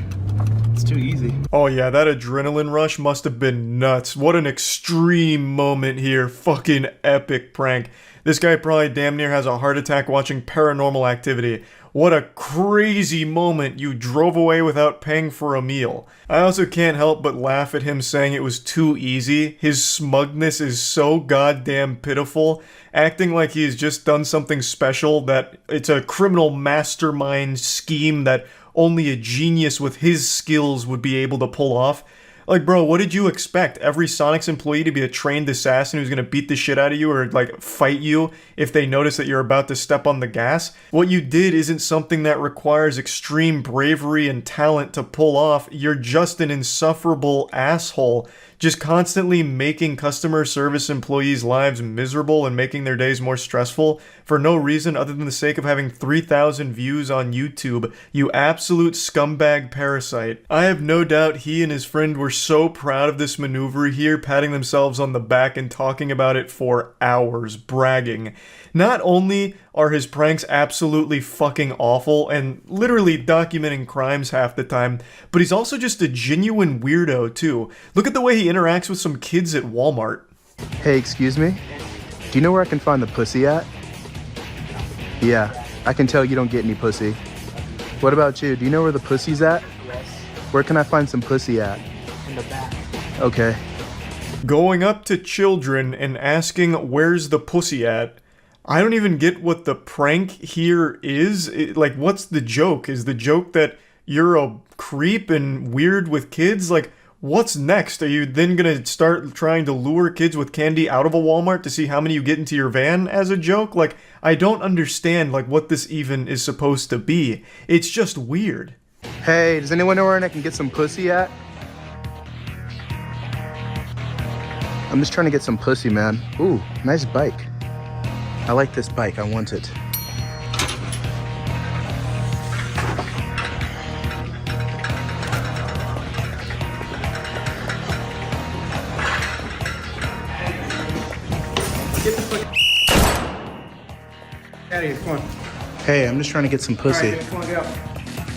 Speaker 12: It's too easy.
Speaker 1: Oh yeah, that adrenaline rush must have been nuts. What an extreme moment here. Fucking epic prank. This guy probably damn near has a heart attack watching Paranormal Activity. What a crazy moment. You drove away without paying for a meal. I also can't help but laugh at him saying it was too easy. His smugness is so goddamn pitiful. Acting like he's just done something special, that it's a criminal mastermind scheme that only a genius with his skills would be able to pull off. Like, bro, what did you expect? Every Sonic's employee to be a trained assassin who's gonna beat the shit out of you or, like, fight you if they notice that you're about to step on the gas? What you did isn't something that requires extreme bravery and talent to pull off. You're just an insufferable asshole, just constantly making customer service employees' lives miserable and making their days more stressful for no reason other than the sake of having 3,000 views on YouTube. You absolute scumbag parasite. I have no doubt he and his friend were so proud of this maneuver here, patting themselves on the back and talking about it for hours, bragging. Not only are his pranks absolutely fucking awful and literally documenting crimes half the time, but he's also just a genuine weirdo too. Look at the way he interacts with some kids at Walmart.
Speaker 12: Hey, excuse me? Do you know where I can find the pussy at? Yeah, I can tell you don't get any pussy. What about you? Do you know where the pussy's at?
Speaker 5: Yes.
Speaker 12: Where can I find some pussy at?
Speaker 5: In the back.
Speaker 12: Okay.
Speaker 1: Going up to children and asking where's the pussy at. I don't even get what the prank here is. Like, what's the joke? Is the joke that you're a creep and weird with kids? Like, what's next? Are you then gonna start trying to lure kids with candy out of a Walmart to see how many you get into your van as a joke? Like, I don't understand, like, what this even is supposed to be. It's just weird.
Speaker 12: Hey, does anyone know where I can get some pussy at? I'm just trying to get some pussy, man. Ooh, nice bike. I like this bike, I want it.
Speaker 16: Get the fuck out of here, come on.
Speaker 12: Hey, I'm just trying to get some pussy.
Speaker 16: All right, come on, get out.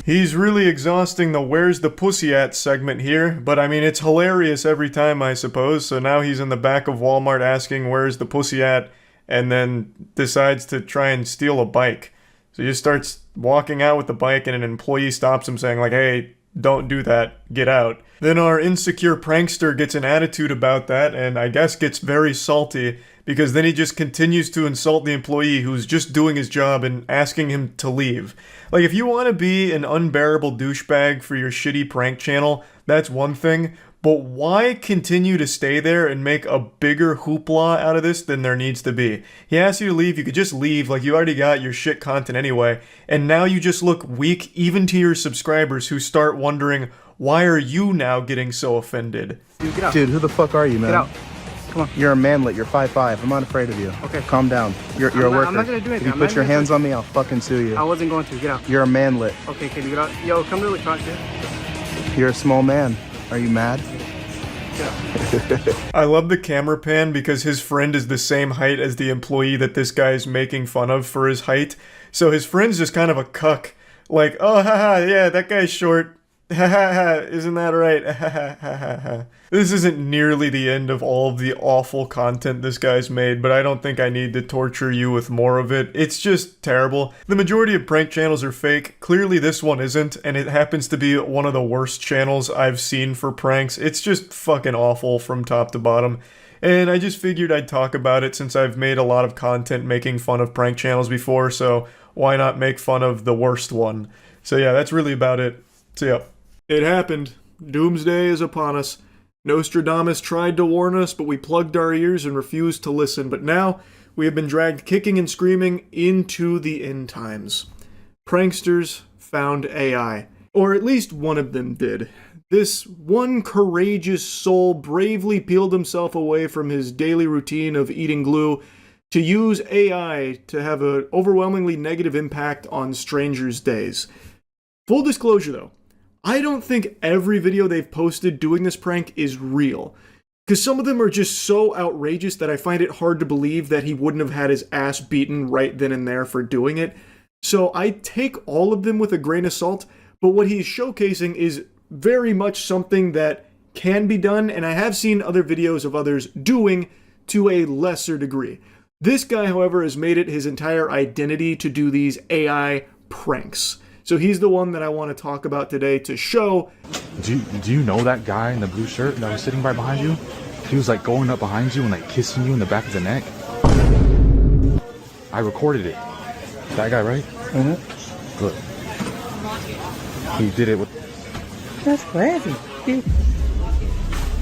Speaker 1: He's really exhausting the where's the pussy at segment here, but I mean, it's hilarious every time, I suppose. So now he's in the back of Walmart asking where's the pussy at, and then decides to try and steal a bike. So he just starts walking out with the bike, and an employee stops him saying like, hey, don't do that, get out. Then our insecure prankster gets an attitude about that, and I guess gets very salty, because then he just continues to insult the employee who's just doing his job and asking him to leave. Like, if you want to be an unbearable douchebag for your shitty prank channel, that's one thing, But why continue to stay there and make a bigger hoopla out of this than there needs to be? He asked you to leave, you could just leave, like you already got your shit content anyway, and now you just look weak even to your subscribers who start wondering, why are you now getting so offended?
Speaker 12: Dude, get out. Dude, who the fuck are you, man?
Speaker 7: Get out. Come on.
Speaker 12: You're a manlet, you're 5'5". I'm not afraid of you.
Speaker 7: Okay.
Speaker 12: Calm down. You're a worker.
Speaker 7: I'm not gonna do anything.
Speaker 12: If you put your hands on me, I'll fucking sue you.
Speaker 7: I wasn't going to. Get out.
Speaker 12: You're a manlet.
Speaker 7: Okay, can you get out? Yo, come to the truck, dude.
Speaker 12: You're a small man. Are you mad?
Speaker 1: I love the camera pan because his friend is the same height as the employee that this guy is making fun of for his height. So his friend's just kind of a cuck. Like, oh, haha, yeah, that guy's short. Ha ha ha, isn't that right? Ha ha ha ha ha. This isn't nearly the end of all of the awful content this guy's made, but I don't think I need to torture you with more of it. It's just terrible. The majority of prank channels are fake. Clearly this one isn't, and it happens to be one of the worst channels I've seen for pranks. It's just fucking awful from top to bottom. And I just figured I'd talk about it since I've made a lot of content making fun of prank channels before, so why not make fun of the worst one? So yeah, that's really about it. So yeah. It happened. Doomsday is upon us. Nostradamus tried to warn us, but we plugged our ears and refused to listen. But now, we have been dragged kicking and screaming into the end times. Pranksters found AI. Or at least one of them did. This one courageous soul bravely peeled himself away from his daily routine of eating glue to use AI to have an overwhelmingly negative impact on strangers' days. Full disclosure though, I don't think every video they've posted doing this prank is real. Because some of them are just so outrageous that I find it hard to believe that he wouldn't have had his ass beaten right then and there for doing it. So I take all of them with a grain of salt, but what he's showcasing is very much something that can be done, and I have seen other videos of others doing to a lesser degree. This guy, however, has made it his entire identity to do these AI pranks. So he's the one that I want to talk about today to show.
Speaker 16: Do you know that guy in the blue shirt that was sitting right behind you? He was like going up behind you and like kissing you in the back of the neck. I recorded it. That guy, right? Mm-hmm. Look. He did it with...
Speaker 17: That's crazy.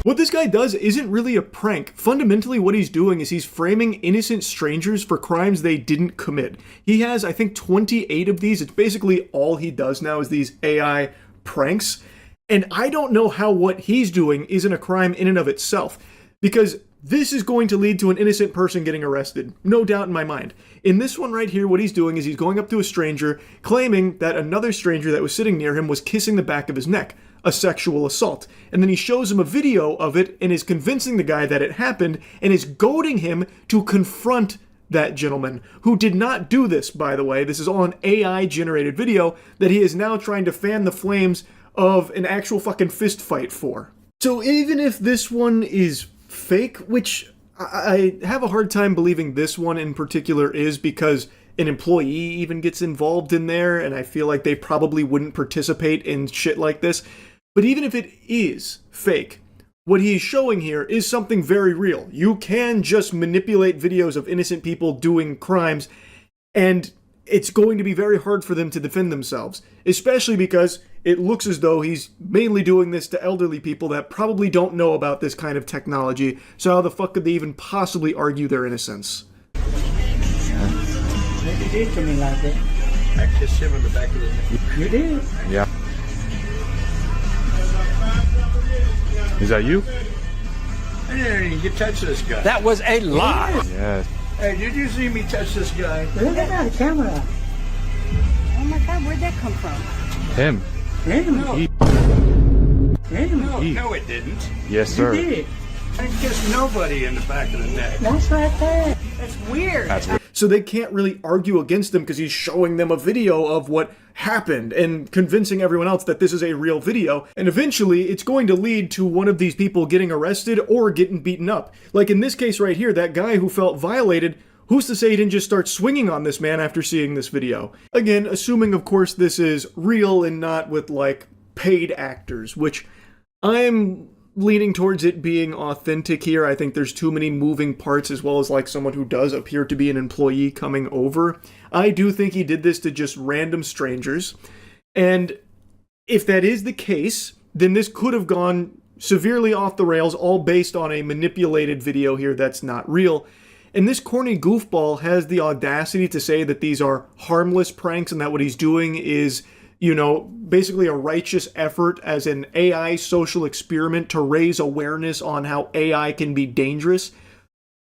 Speaker 1: What this guy does isn't really a prank. Fundamentally, what he's doing is he's framing innocent strangers for crimes they didn't commit. He has, I think, 28 of these. It's basically all he does now is these AI pranks. And I don't know how what he's doing isn't a crime in and of itself. Because this is going to lead to an innocent person getting arrested. No doubt in my mind. In this one right here, what he's doing is he's going up to a stranger, claiming that another stranger that was sitting near him was kissing the back of his neck. A sexual assault. And then he shows him a video of it and is convincing the guy that it happened and is goading him to confront that gentleman, who did not do this, by the way. This is all an AI-generated video that he is now trying to fan the flames of an actual fucking fist fight for. So even if this one is fake, which I have a hard time believing this one in particular is, because an employee even gets involved in there, and I feel like they probably wouldn't participate in shit like this. But even if it is fake, what he's showing here is something very real. You can just manipulate videos of innocent people doing crimes, and it's going to be very hard for them to defend themselves, especially because it looks as though he's mainly doing this to elderly people that probably don't know about this kind of technology, so how the fuck could they even possibly argue their innocence?
Speaker 17: You did to me like that.
Speaker 18: I kissed him in the back of the neck.
Speaker 17: You did?
Speaker 16: Yeah. Is that you?
Speaker 18: I didn't even touch this guy.
Speaker 9: That was a lie.
Speaker 16: Yes.
Speaker 18: Hey, did you see me touch this guy?
Speaker 17: Look at that camera.
Speaker 15: Oh my God, where'd that come from?
Speaker 16: Him.
Speaker 17: Him.
Speaker 16: He.
Speaker 18: No, it didn't.
Speaker 16: Yes, sir.
Speaker 17: You did.
Speaker 18: I didn't kiss nobody in the back of the neck.
Speaker 17: That's right there.
Speaker 15: That's weird.
Speaker 16: That's weird.
Speaker 1: So they can't really argue against him because he's showing them a video of what happened and convincing everyone else that this is a real video. And eventually it's going to lead to one of these people getting arrested or getting beaten up. Like in this case right here, that guy who felt violated, who's to say he didn't just start swinging on this man after seeing this video? Again, assuming of course this is real and not with like paid actors, which I'm leaning towards it being authentic here. I think there's too many moving parts, as well as like someone who does appear to be an employee coming over. I do think he did this to just random strangers. And if that is the case, then this could have gone severely off the rails, all based on a manipulated video here that's not real. And this corny goofball has the audacity to say that these are harmless pranks and that what he's doing is, you know, basically a righteous effort as an AI social experiment to raise awareness on how AI can be dangerous.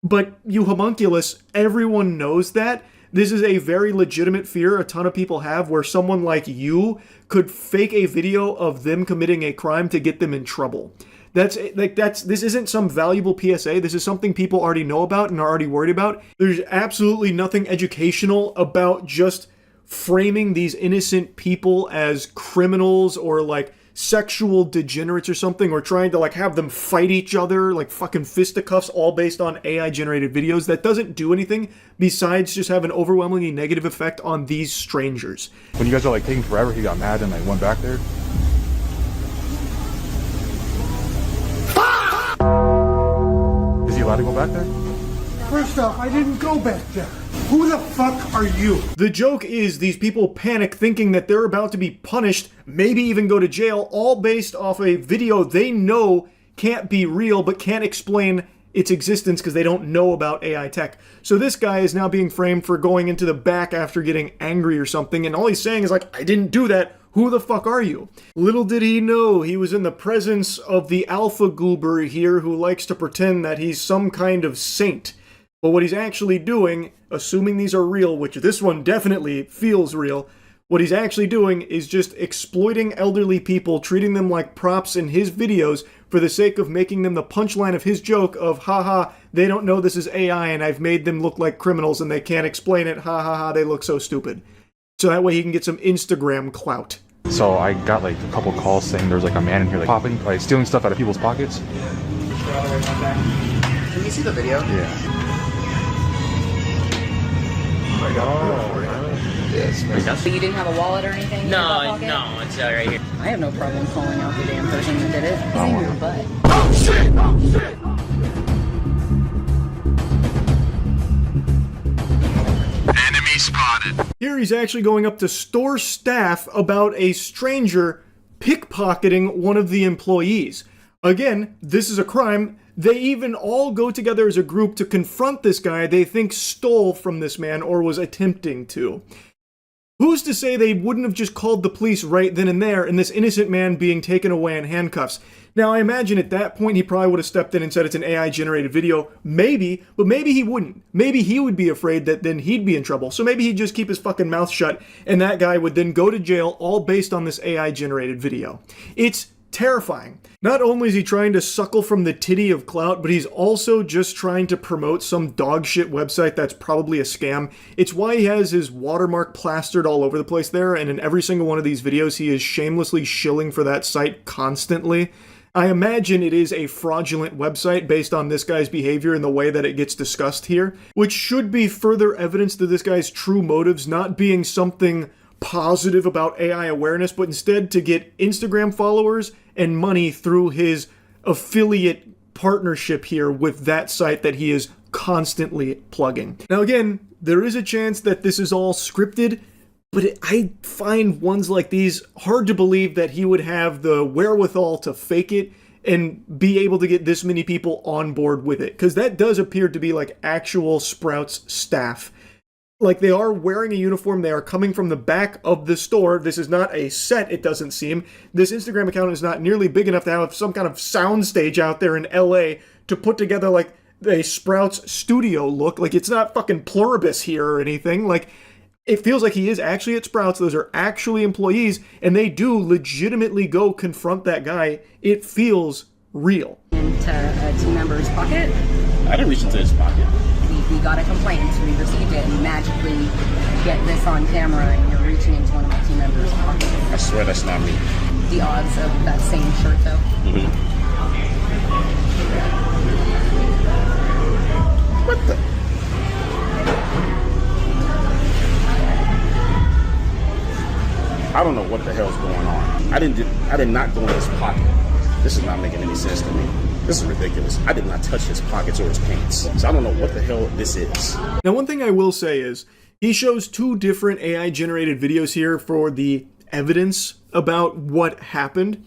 Speaker 1: But you homunculus, everyone knows that. This is a very legitimate fear a ton of people have, where someone like you could fake a video of them committing a crime to get them in trouble. This isn't some valuable PSA. This is something people already know about and are already worried about. There's absolutely nothing educational about just framing these innocent people as criminals or like sexual degenerates or something, or trying to like have them fight each other like fucking fisticuffs, all based on AI generated videos. That doesn't do anything besides just have an overwhelmingly negative effect on these strangers.
Speaker 16: When you guys are like taking forever, he got mad and like went back there. Is he allowed to go back there?
Speaker 18: First off, I didn't go back there. Who the fuck are you?
Speaker 1: The joke is these people panic thinking that they're about to be punished, maybe even go to jail, all based off a video they know can't be real but can't explain its existence because they don't know about AI tech. So this guy is now being framed for going into the back after getting angry or something, and all he's saying is like, I didn't do that. Who the fuck are you? Little did he know he was in the presence of the alpha goober here who likes to pretend that he's some kind of saint. But what he's actually doing, assuming these are real, which this one definitely feels real, what he's actually doing is just exploiting elderly people, treating them like props in his videos for the sake of making them the punchline of his joke of, haha, they don't know this is AI and I've made them look like criminals and they can't explain it, ha ha ha, they look so stupid. So that way he can get some Instagram clout.
Speaker 16: So I got like a couple calls saying there's like a man in here like popping, like stealing stuff out of people's pockets.
Speaker 12: Can you see the video?
Speaker 16: Yeah.
Speaker 19: So you didn't have a wallet or anything?
Speaker 13: No, it's right here.
Speaker 19: I have no problem calling out the damn person that did it. It's in your butt.
Speaker 18: Oh shit! Oh shit!
Speaker 1: Enemy spotted. Here he's actually going up to store staff about a stranger pickpocketing one of the employees. Again, this is a crime. They even all go together as a group to confront this guy they think stole from this man or was attempting to. Who's to say they wouldn't have just called the police right then and there and this innocent man being taken away in handcuffs? Now, I imagine at that point he probably would have stepped in and said it's an AI-generated video. Maybe, but maybe he wouldn't. Maybe he would be afraid that then he'd be in trouble. So maybe he'd just keep his fucking mouth shut and that guy would then go to jail all based on this AI-generated video. It's terrifying. Not only is he trying to suckle from the titty of clout, but he's also just trying to promote some dogshit website that's probably a scam. It's why he has his watermark plastered all over the place there, and in every single one of these videos he is shamelessly shilling for that site constantly. I imagine it is a fraudulent website based on this guy's behavior and the way that it gets discussed here, which should be further evidence to this guy's true motives not being something positive about AI awareness, but instead to get Instagram followers and money through his affiliate partnership here with that site that he is constantly plugging. Now again, there is a chance that this is all scripted, but I find ones like these hard to believe that he would have the wherewithal to fake it and be able to get this many people on board with it, because that does appear to be like actual Sprouts staff. Like, they are wearing a uniform, they are coming from the back of the store. This is not a set, it doesn't seem. This Instagram account is not nearly big enough to have some kind of soundstage out there in LA to put together, like, a Sprouts studio look. Like, it's not fucking Pluribus here or anything. Like, it feels like he is actually at Sprouts. Those are actually employees, and they do legitimately go confront that guy. It feels real.
Speaker 19: Into a team member's pocket.
Speaker 20: I didn't reach into his pocket.
Speaker 19: We got a complaint, we received it, and you magically get this on camera and you're reaching into one of my team members' pockets.
Speaker 20: I swear that's not me.
Speaker 19: The odds of that same shirt, though.
Speaker 20: What the? I don't know what the hell's going on. I did not go in his pocket. This is not making any sense to me. This is ridiculous. I did not touch his pockets or his pants. So I don't know what the hell this is.
Speaker 1: Now, one thing I will say is he shows two different AI-generated videos here for the evidence about what happened.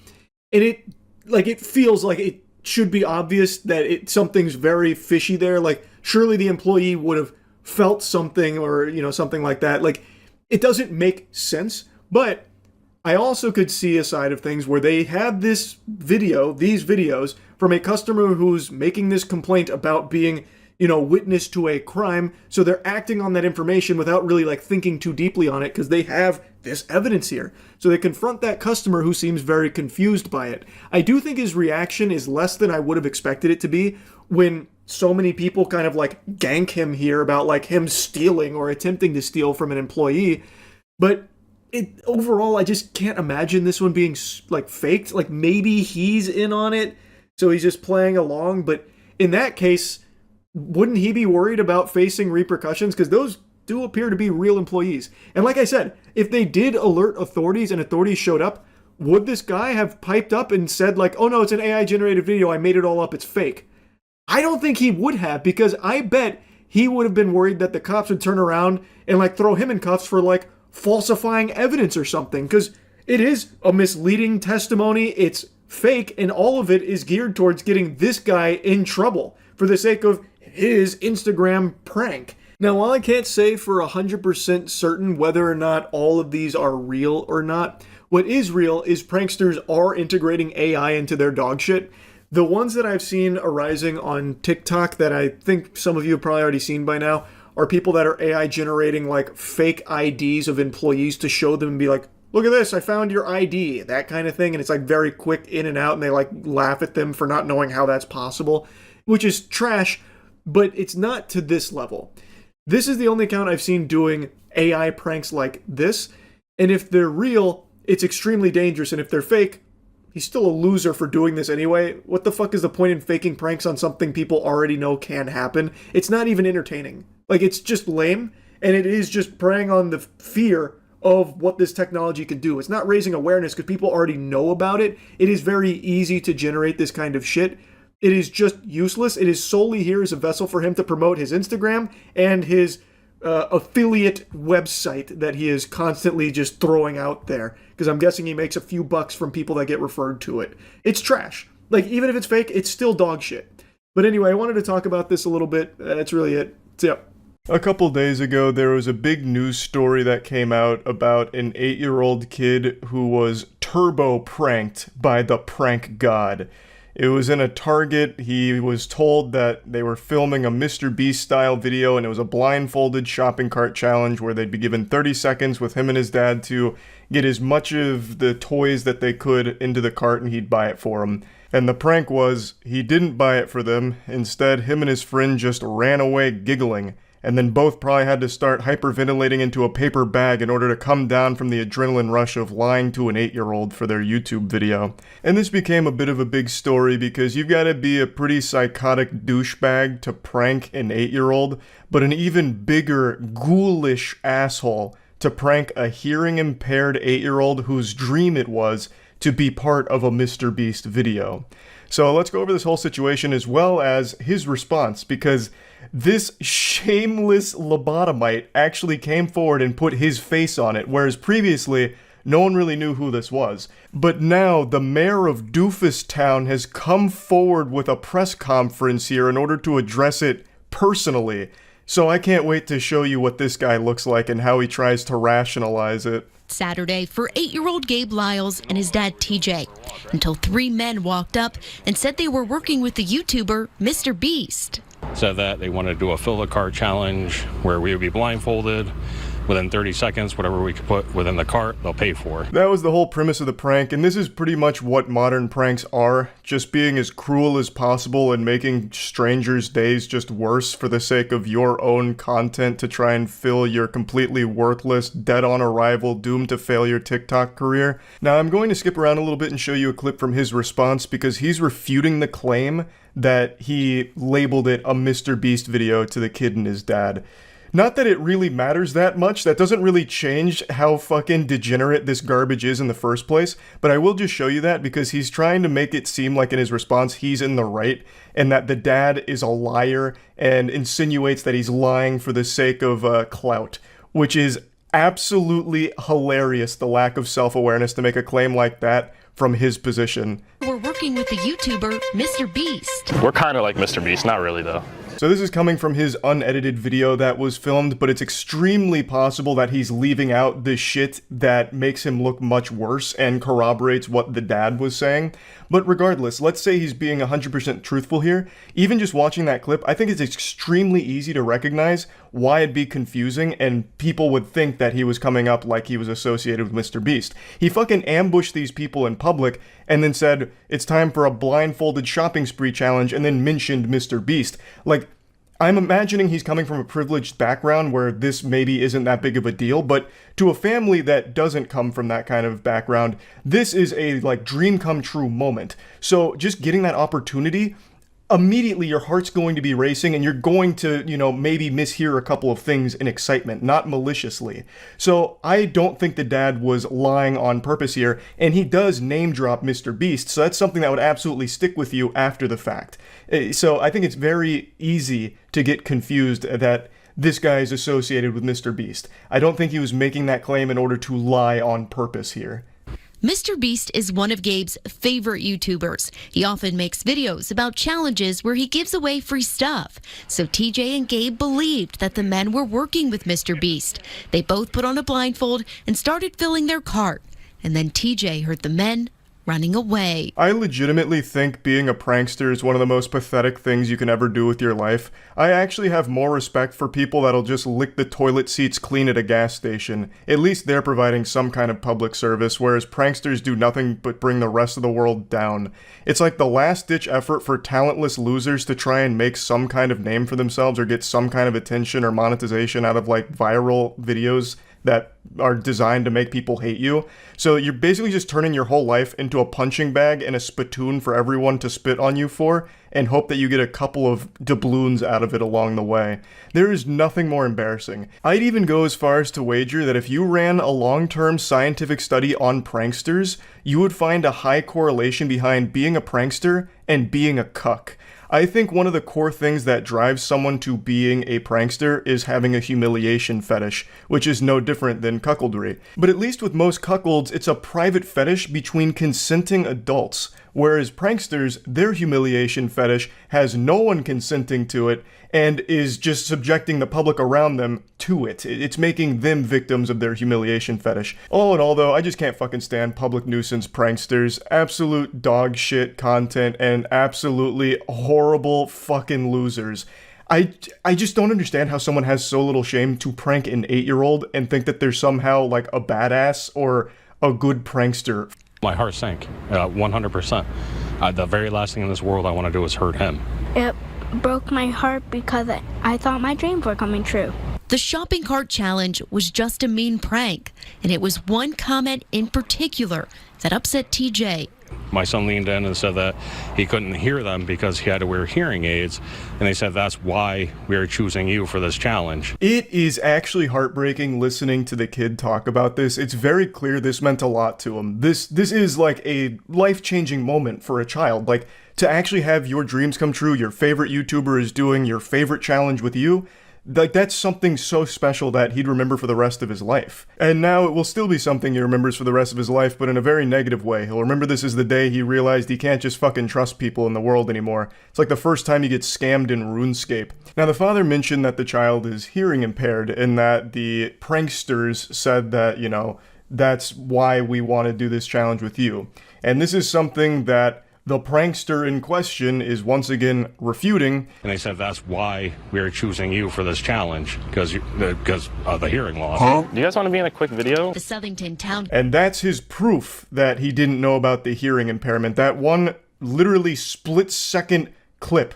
Speaker 1: And it like, it feels like it should be obvious that something's very fishy there. Like, surely the employee would have felt something or, something like that. Like, it doesn't make sense. But I also could see a side of things where they have these videos from a customer who's making this complaint about being, witness to a crime. So they're acting on that information without really like thinking too deeply on it because they have this evidence here. So they confront that customer who seems very confused by it. I do think his reaction is less than I would have expected it to be when so many people kind of like gank him here about like him stealing or attempting to steal from an employee. But overall, I just can't imagine this one being like faked. Like maybe he's in on it, so he's just playing along. But in that case, wouldn't he be worried about facing repercussions? Because those do appear to be real employees. And like I said, if they did alert authorities and authorities showed up, would this guy have piped up and said like, oh no, it's an AI generated video, I made it all up, it's fake? I don't think he would have, because I bet he would have been worried that the cops would turn around and like throw him in cuffs for like falsifying evidence or something, because it is a misleading testimony, it's fake, and all of it is geared towards getting this guy in trouble for the sake of his Instagram prank. Now, while I can't say for 100% certain whether or not all of these are real or not, what is real is pranksters are integrating AI into their dog shit. The ones that I've seen arising on TikTok that I think some of you have probably already seen by now are people that are AI generating like fake IDs of employees to show them and be like, look at this, I found your ID, that kind of thing. And it's like very quick in and out, and they like laugh at them for not knowing how that's possible, which is trash, but it's not to this level. This is the only account I've seen doing AI pranks like this. And if they're real, it's extremely dangerous. And if they're fake, he's still a loser for doing this anyway. What the fuck is the point in faking pranks on something people already know can happen? It's not even entertaining. Like, it's just lame, and it is just preying on the fear of what this technology can do. It's not raising awareness because people already know about it. It is very easy to generate this kind of shit. It is just useless. It is solely here as a vessel for him to promote his Instagram and his affiliate website that he is constantly just throwing out there, because I'm guessing he makes a few bucks from people that get referred to it. It's trash. Like, even if it's fake, it's still dog shit. But anyway, I wanted to talk about this a little bit. That's really it. So, yeah. A couple days ago, there was a big news story that came out about an 8-year-old kid who was turbo pranked by the prank god. It was in a Target. He was told that they were filming a Mr. Beast style video, and it was a blindfolded shopping cart challenge where they'd be given 30 seconds with him and his dad to get as much of the toys that they could into the cart, and he'd buy it for them. And the prank was, he didn't buy it for them. Instead, him and his friend just ran away giggling, and then both probably had to start hyperventilating into a paper bag in order to come down from the adrenaline rush of lying to an 8-year-old for their YouTube video. And this became a bit of a big story because you've got to be a pretty psychotic douchebag to prank an 8-year-old, but an even bigger, ghoulish asshole to prank a hearing-impaired 8-year-old whose dream it was to be part of a Mr. Beast video. So let's go over this whole situation as well as his response, because this shameless lobotomite actually came forward and put his face on it, whereas previously, no one really knew who this was. But now, the mayor of Doofus Town has come forward with a press conference here in order to address it personally. So I can't wait to show you what this guy looks like and how he tries to rationalize it.
Speaker 21: Saturday for 8-year-old Gabe Lyles and his dad TJ, until 3 men walked up and said they were working with the YouTuber Mr. Beast.
Speaker 22: Said that they wanted to do a fill the cart challenge where we would be blindfolded. Within 30 seconds, whatever we could put within the cart, they'll pay for.
Speaker 1: That was the whole premise of the prank, and this is pretty much what modern pranks are. Just being as cruel as possible and making strangers' days just worse for the sake of your own content to try and fill your completely worthless, dead-on-arrival, doomed-to-failure TikTok career. Now, I'm going to skip around a little bit and show you a clip from his response because he's refuting the claim that he labeled it a Mr. Beast video to the kid and his dad. Not that it really matters that much, that doesn't really change how fucking degenerate this garbage is in the first place, but I will just show you that because he's trying to make it seem like in his response he's in the right, and that the dad is a liar, and insinuates that he's lying for the sake of clout, which is absolutely hilarious, the lack of self-awareness to make a claim like that from his position.
Speaker 21: We're working with the YouTuber Mr. Beast.
Speaker 22: We're kind of like Mr. Beast, not really though.
Speaker 1: So this is coming from his unedited video that was filmed, but it's extremely possible that he's leaving out the shit that makes him look much worse and corroborates what the dad was saying. But regardless, let's say he's being 100% truthful here. Even just watching that clip, I think it's extremely easy to recognize why it'd be confusing and people would think that he was coming up like he was associated with Mr. Beast. He fucking ambushed these people in public and then said, it's time for a blindfolded shopping spree challenge, and then mentioned Mr. Beast. Like, I'm imagining he's coming from a privileged background where this maybe isn't that big of a deal, but to a family that doesn't come from that kind of background, this is a, like, dream come true moment. So just getting that opportunity, immediately your heart's going to be racing and you're going to, you know, maybe mishear a couple of things in excitement, not maliciously. So I don't think the dad was lying on purpose here, and he does name drop Mr. Beast, so that's something that would absolutely stick with you after the fact. So I think it's very easy to get confused that this guy is associated with Mr. Beast. I don't think he was making that claim in order to lie on purpose here.
Speaker 21: Mr. Beast is one of Gabe's favorite YouTubers. He often makes videos about challenges where he gives away free stuff. So TJ and Gabe believed that the men were working with Mr. Beast. They both put on a blindfold and started filling their cart. And then TJ heard the men running away.
Speaker 1: I legitimately think being a prankster is one of the most pathetic things you can ever do with your life. I actually have more respect for people that'll just lick the toilet seats clean at a gas station. At least they're providing some kind of public service, whereas pranksters do nothing but bring the rest of the world down. It's like the last-ditch effort for talentless losers to try and make some kind of name for themselves or get some kind of attention or monetization out of, like, viral videos that are designed to make people hate you. So you're basically just turning your whole life into a punching bag and a spittoon for everyone to spit on you for, and hope that you get a couple of doubloons out of it along the way. There is nothing more embarrassing. I'd even go as far as to wager that if you ran a long-term scientific study on pranksters, you would find a high correlation behind being a prankster and being a cuck. I think one of the core things that drives someone to being a prankster is having a humiliation fetish, which is no different than cuckoldry. But at least with most cuckolds, it's a private fetish between consenting adults, whereas pranksters, their humiliation fetish has no one consenting to it and is just subjecting the public around them to it. It's making them victims of their humiliation fetish. All in all though, I just can't fucking stand public nuisance pranksters. Absolute dog shit content and absolutely horrible fucking losers. I just don't understand how someone has so little shame to prank an 8-year-old and think that they're somehow like a badass or a good prankster.
Speaker 22: My heart sank, 100%. The very last thing in this world I want to do is hurt him.
Speaker 2: It broke my heart because I thought my dreams were coming true.
Speaker 21: The shopping cart challenge was just a mean prank, and it was one comment in particular that upset TJ.
Speaker 22: My son leaned in and said that he couldn't hear them because he had to wear hearing aids, and they said that's why we are choosing you for this challenge.
Speaker 1: It is actually heartbreaking listening to the kid talk about this. It's very clear this meant a lot to him. This is like a life-changing moment for a child. Like, to actually have your dreams come true, your favorite YouTuber is doing your favorite challenge with you, like, that's something so special that he'd remember for the rest of his life. And now it will still be something he remembers for the rest of his life, but in a very negative way. He'll remember this as the day he realized he can't just fucking trust people in the world anymore. It's like the first time you get scammed in RuneScape. Now, the father mentioned that the child is hearing impaired and that the pranksters said that, you know, that's why we want to do this challenge with you. And this is something that the prankster in question is once again refuting.
Speaker 22: And they said that's why we are choosing you for this challenge, because of the hearing loss. Do you guys want to be in a quick video?
Speaker 21: The Southington town.
Speaker 1: And that's his proof that he didn't know about the hearing impairment. That one literally split-second clip.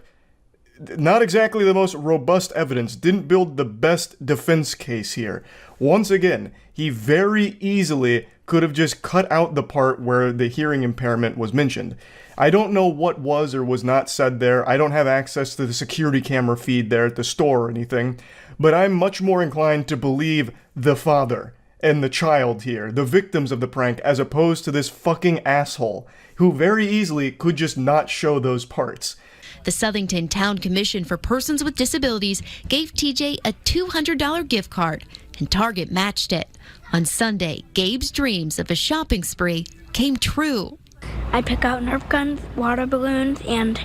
Speaker 1: Not exactly the most robust evidence, didn't build the best defense case here. Once again, he very easily could have just cut out the part where the hearing impairment was mentioned. I don't know what was or was not said there. I don't have access to the security camera feed there at the store or anything, but I'm much more inclined to believe the father and the child here, the victims of the prank, as opposed to this fucking asshole who very easily could just not show those parts.
Speaker 21: The Southington Town Commission for Persons with Disabilities gave TJ a $200 gift card, and Target matched it. On Sunday, Gabe's dreams of a shopping spree came true.
Speaker 2: I pick out Nerf guns, water balloons, and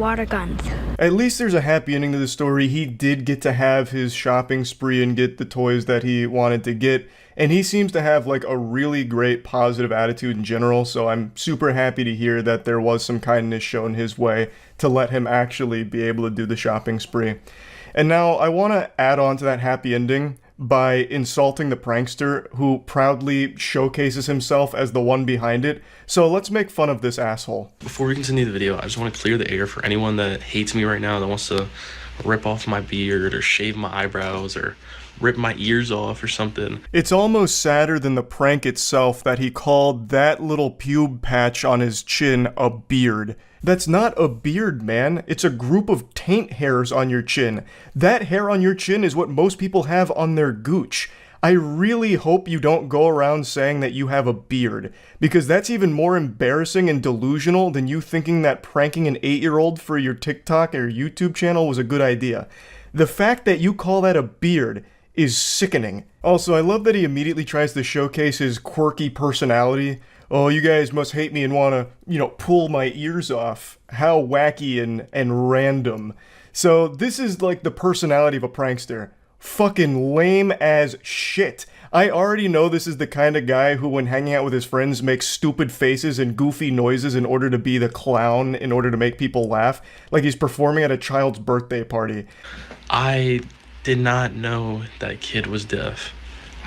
Speaker 2: water guns.
Speaker 1: At least there's a happy ending to the story. He did get to have his shopping spree and get the toys that he wanted to get. And he seems to have like a really great positive attitude in general. So I'm super happy to hear that there was some kindness shown his way to let him actually be able to do the shopping spree. And now I want to add on to that happy ending by insulting the prankster who proudly showcases himself as the one behind it. So let's make fun of this asshole.
Speaker 3: Before we continue the video, I just want to clear the air for anyone that hates me right now, that wants to rip off my beard or shave my eyebrows or rip my ears off or something.
Speaker 1: It's almost sadder than the prank itself that he called that little pube patch on his chin a beard. That's not a beard, man. It's a group of taint hairs on your chin. That hair on your chin is what most people have on their gooch. I really hope you don't go around saying that you have a beard, because that's even more embarrassing and delusional than you thinking that pranking an 8-year-old for your TikTok or YouTube channel was a good idea. The fact that you call that a beard is sickening. Also, I love that he immediately tries to showcase his quirky personality. Oh, you guys must hate me and want to, pull my ears off. How wacky and random. So this is like the personality of a prankster. Fucking lame as shit. I already know this is the kind of guy who, when hanging out with his friends, makes stupid faces and goofy noises in order to be the clown, in order to make people laugh, like he's performing at a child's birthday party.
Speaker 3: I did not know that kid was deaf.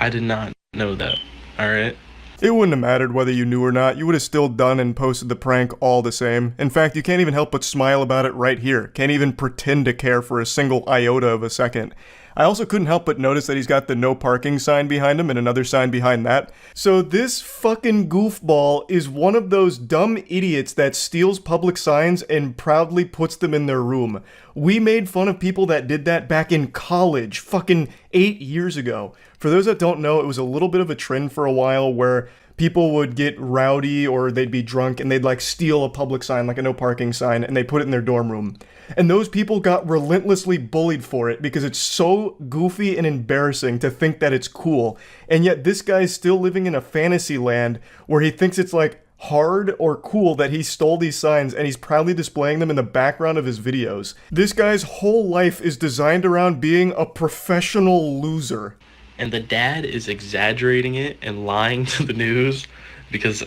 Speaker 3: I did not know that, alright?
Speaker 1: It wouldn't have mattered whether you knew or not. You would have still done and posted the prank all the same. In fact, you can't even help but smile about it right here. Can't even pretend to care for a single iota of a second. I also couldn't help but notice that he's got the no parking sign behind him and another sign behind that. So this fucking goofball is one of those dumb idiots that steals public signs and proudly puts them in their room. We made fun of people that did that back in college, fucking 8 years ago. For those that don't know, it was a little bit of a trend for a while where people would get rowdy or they'd be drunk and they'd like steal a public sign, like a no parking sign, and they put it in their dorm room. And those people got relentlessly bullied for it because it's so goofy and embarrassing to think that it's cool. And yet this guy's still living in a fantasy land where he thinks it's like hard or cool that he stole these signs, and he's proudly displaying them in the background of his videos. This guy's whole life is designed around being a professional loser.
Speaker 3: And the dad is exaggerating it and lying to the news because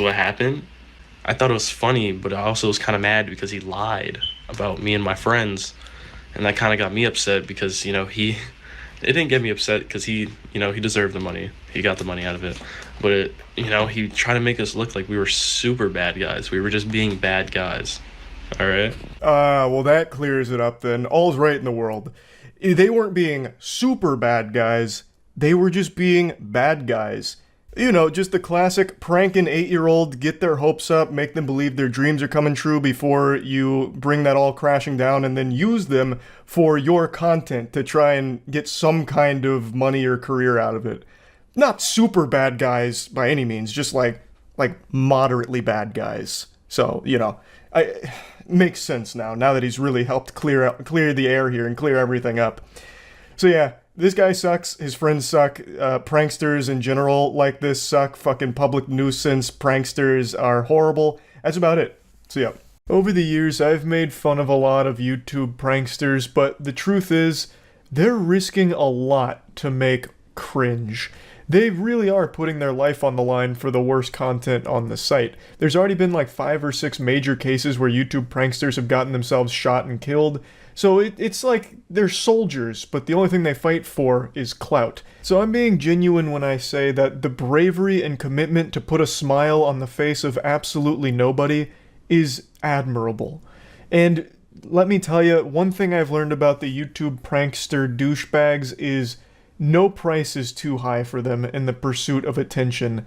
Speaker 3: what happened. I thought it was funny, but I also was kind of mad because he lied about me and my friends, and that kind of got me upset because, it didn't get me upset because he deserved the money. He got the money out of it. But, he tried to make us look like we were super bad guys. We were just being bad guys. All right?
Speaker 1: Well, that clears it up then. All's right in the world. They weren't being super bad guys. They were just being bad guys. Just the classic prank an 8-year-old, get their hopes up, make them believe their dreams are coming true before you bring that all crashing down, and then use them for your content to try and get some kind of money or career out of it. Not super bad guys by any means, just like moderately bad guys. So, makes sense now that he's really helped clear the air here and clear everything up. So yeah, this guy sucks, his friends suck, pranksters in general like this suck, fucking public nuisance pranksters are horrible. That's about it. So yeah. Over the years, I've made fun of a lot of YouTube pranksters, but the truth is, they're risking a lot to make cringe. They really are putting their life on the line for the worst content on the site. There's already been like 5 or 6 major cases where YouTube pranksters have gotten themselves shot and killed. So it's like they're soldiers, but the only thing they fight for is clout. So I'm being genuine when I say that the bravery and commitment to put a smile on the face of absolutely nobody is admirable. And let me tell you, one thing I've learned about the YouTube prankster douchebags is no price is too high for them in the pursuit of attention,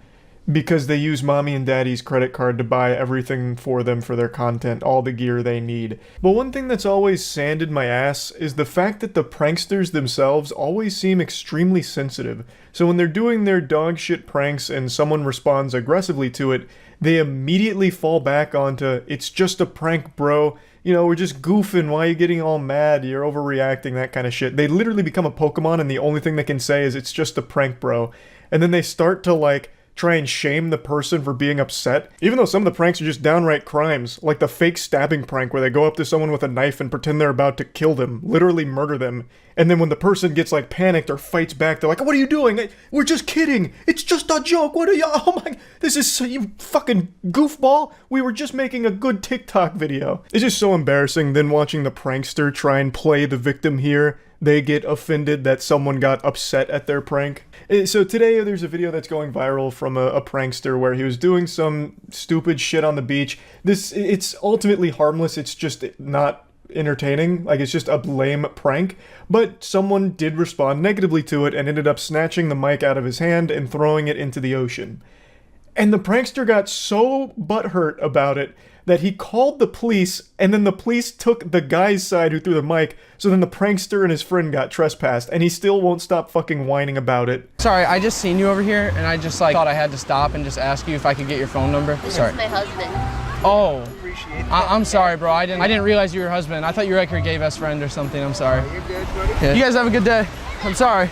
Speaker 1: because they use mommy and daddy's credit card to buy everything for them for their content, all the gear they need. But one thing that's always sanded my ass is the fact that the pranksters themselves always seem extremely sensitive. So when they're doing their dog shit pranks and someone responds aggressively to it, they immediately fall back onto, it's just a prank, bro. We're just goofing. Why are you getting all mad? You're overreacting, that kind of shit. They literally become a Pokemon and the only thing they can say is, it's just a prank, bro. And then they start to try and shame the person for being upset, even though some of the pranks are just downright crimes, like the fake stabbing prank where they go up to someone with a knife and pretend they're about to kill them, literally murder them, and then when the person gets like panicked or fights back, they're like, "What are you doing? We're just kidding. It's just a joke. What are you? Oh my, this is so, you fucking goofball. We were just making a good TikTok video." It's just so embarrassing. Then watching the prankster try and play the victim here, they get offended that someone got upset at their prank. So today there's a video that's going viral from a prankster where he was doing some stupid shit on the beach. It's ultimately harmless. It's just not entertaining. Like, it's just a lame prank. But someone did respond negatively to it and ended up snatching the mic out of his hand and throwing it into the ocean. And the prankster got so butthurt about it that he called the police, and then the police took the guy's side who threw the mic, so then the prankster and his friend got trespassed, and he still won't stop fucking whining about it.
Speaker 4: Sorry, I just seen you over here, and I just thought I had to stop and just ask you if I could get your phone number. Sorry.
Speaker 15: That's my husband.
Speaker 4: Oh, I'm sorry, bro. I didn't realize you were your husband. I thought you were like your gay best friend or something. I'm sorry.
Speaker 7: You're good, buddy.
Speaker 4: Yeah. You guys have a good day. I'm sorry.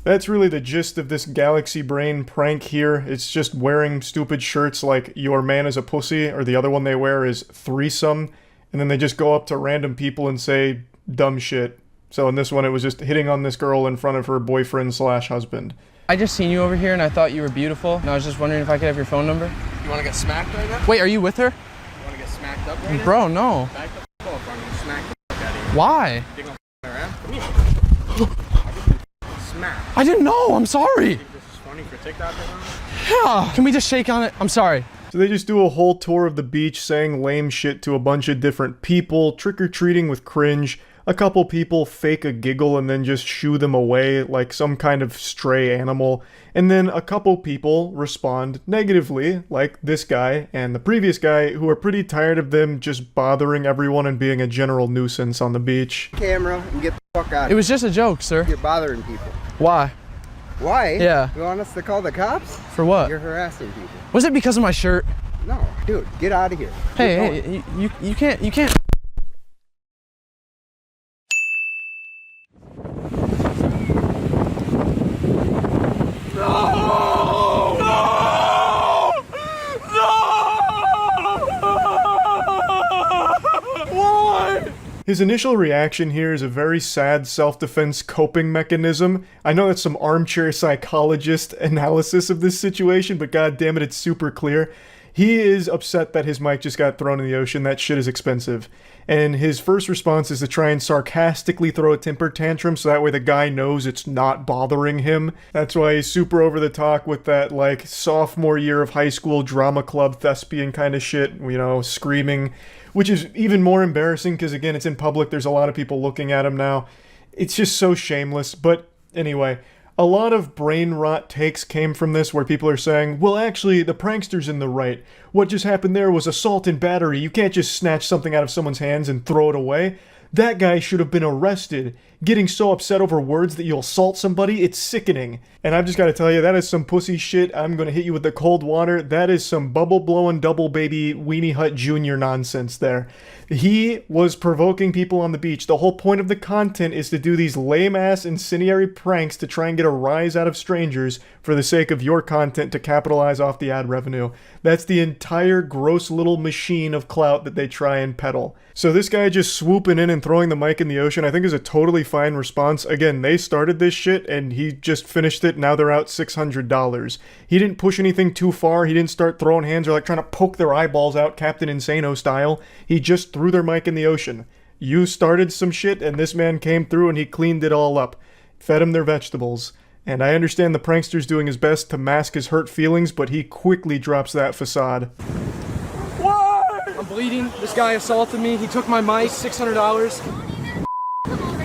Speaker 1: That's really the gist of this Galaxy Brain prank here. It's just wearing stupid shirts like "Your man is a pussy," or the other one they wear is "Threesome," and then they just go up to random people and say dumb shit. So in this one it was just hitting on this girl in front of her boyfriend/husband.
Speaker 4: I just seen you over here and I thought you were beautiful, and I was just wondering if I could have your phome number.
Speaker 7: You want to get smacked right now?
Speaker 4: Wait, are you with her?
Speaker 7: You want to get smacked up right now?
Speaker 4: Bro, no.
Speaker 7: Back the fuck off. I'm going to smack the fuck out of you.
Speaker 4: Why?
Speaker 7: You gonna f around? Come here. Smack.
Speaker 4: I didn't know. I'm sorry.
Speaker 7: You think this is funny for TikTok or something?
Speaker 4: Yeah. Can we just shake on it? I'm sorry.
Speaker 1: So they just do a whole tour of the beach saying lame shit to a bunch of different people, trick-or-treating with cringe. A couple people fake a giggle and then just shoo them away like some kind of stray animal. And then a couple people respond negatively, like this guy and the previous guy, who are pretty tired of them just bothering everyone and being a general nuisance on the beach.
Speaker 7: Camera and get the fuck out of
Speaker 4: It was just a joke, sir.
Speaker 7: You're bothering people.
Speaker 4: Why?
Speaker 7: Why?
Speaker 4: Yeah.
Speaker 7: You want us to call the cops?
Speaker 4: For what?
Speaker 7: You're harassing people.
Speaker 4: Was it because of my shirt?
Speaker 7: No, dude, get out of here.
Speaker 4: Hey, you can't.
Speaker 1: His initial reaction here is a very sad self-defense coping mechanism. I know that's some armchair psychologist analysis of this situation, but god damn it, it's super clear. He is upset that his mic just got thrown in the ocean. That shit is expensive. And his first response is to try and sarcastically throw a temper tantrum so that way the guy knows it's not bothering him. That's why he's super over the top with that, like, sophomore year of high school drama club thespian kind of shit, you know, screaming. Which is even more embarrassing because, again, it's in public. There's a lot of people looking at him now. It's just so shameless. But anyway, a lot of brain rot takes came from this where people are saying, well, actually, the prankster's in the right. What just happened there was assault and battery. You can't just snatch something out of someone's hands and throw it away. That guy should have been arrested. Getting so upset over words that you'll assault somebody, it's sickening. And I've just got to tell you, that is some pussy shit. I'm going to hit you with the cold water. That is some bubble-blowing double baby Weenie Hut Jr. nonsense there. He was provoking people on the beach. The whole point of the content is to do these lame-ass incendiary pranks to try and get a rise out of strangers for the sake of your content to capitalize off the ad revenue. That's the entire gross little machine of clout that they try and peddle. So this guy just swooping in and throwing the mic in the ocean, I think is a totally fine response. Again, they started this shit and he just finished it. Now they're out $600. He didn't push anything too far. He didn't start throwing hands or like trying to poke their eyeballs out Captain Insano style. He just threw their mic in the ocean. You started some shit and this man came through and he cleaned it all up. Fed them their vegetables. And I understand the prankster's doing his best to mask his hurt feelings, but he quickly drops that facade.
Speaker 4: I'm bleeding. This guy assaulted me. He took my mic, $600.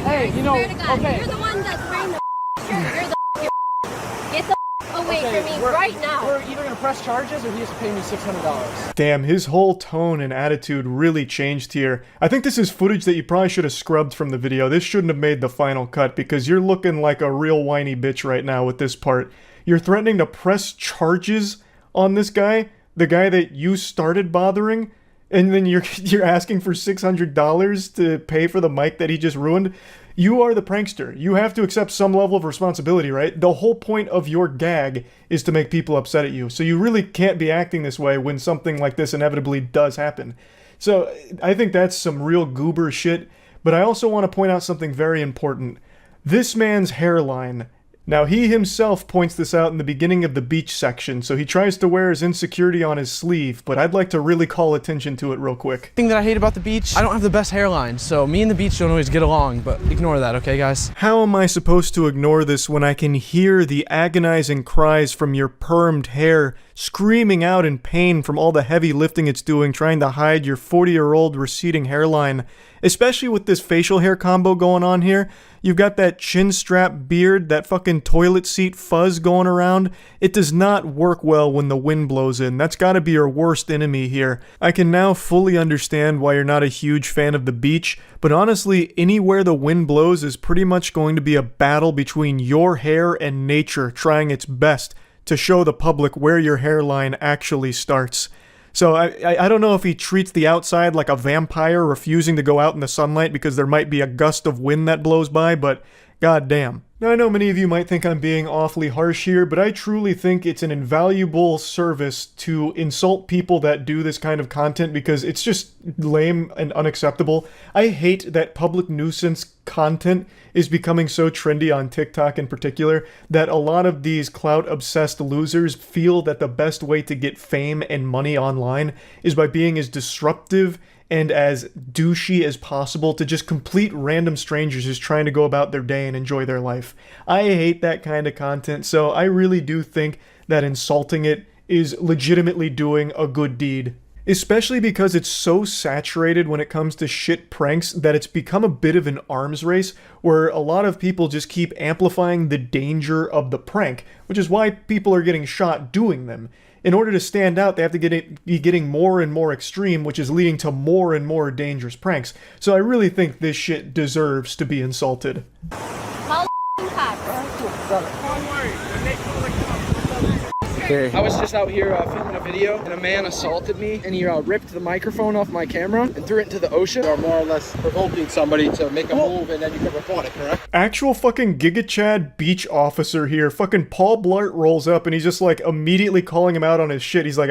Speaker 4: Hey, you know, okay.
Speaker 15: You're the one that's wearing the shirt. You're the Get the away from me right now.
Speaker 4: We're either going to press charges or he has to pay me $600.
Speaker 1: Damn, his whole tone and attitude really changed here. I think this is footage that you probably should have scrubbed from the video. This shouldn't have made the final cut because you're looking like a real whiny bitch right now with this part. You're threatening to press charges on this guy, the guy that you started bothering. and then you're asking for $600 to pay for the mic that he just ruined. You are the prankster. You have to accept some level of responsibility, right? The whole point of your gag is to make people upset at you. So you really can't be acting this way when something like this inevitably does happen. So I think that's some real goober shit. But I also want to point out something very important. This man's hairline. Now, he himself points this out in the beginning of the beach section, so he tries to wear his insecurity on his sleeve, but I'd like to really call attention to it real quick.
Speaker 4: Thing that I hate about the beach, I don't have the best hairline, so me and the beach don't always get along, but ignore that, okay, guys?
Speaker 1: How am I supposed to ignore this when I can hear the agonizing cries from your permed hair screaming out in pain from all the heavy lifting it's doing trying to hide your 40-year-old receding hairline? Especially with this facial hair combo going on here. You've got that chin strap beard, that fucking toilet seat fuzz going around. It does not work well when the wind blows in. That's gotta be your worst enemy here. I can now fully understand why you're not a huge fan of the beach, but honestly, anywhere the wind blows is pretty much going to be a battle between your hair and nature trying its best to show the public where your hairline actually starts. So I don't know if he treats the outside like a vampire refusing to go out in the sunlight because there might be a gust of wind that blows by, but goddamn. Now, I know many of you might think I'm being awfully harsh here, but I truly think it's an invaluable service to insult people that do this kind of content because it's just lame and unacceptable. I hate that public nuisance content is becoming so trendy on TikTok in particular that a lot of these clout-obsessed losers feel that the best way to get fame and money online is by being as disruptive and as douchey as possible to just complete random strangers just trying to go about their day and enjoy their life. I hate that kind of content, so I really do think that insulting it is legitimately doing a good deed. Especially because it's so saturated when it comes to shit pranks that it's become a bit of an arms race where a lot of people just keep amplifying the danger of the prank, which is why people are getting shot doing them. In order to stand out, they have to be getting more and more extreme, which is leading to more and more dangerous pranks. So I really think this shit deserves to be insulted.
Speaker 4: I was just out here filming a video, and a man assaulted me, and he ripped the microphone off my camera and threw it into the ocean.
Speaker 7: You're more or less provoking somebody to make a move, and then you can report it, correct?
Speaker 1: Actual fucking Giga Chad beach officer here. Fucking Paul Blart rolls up, and he's just like immediately calling him out on his shit. He's like,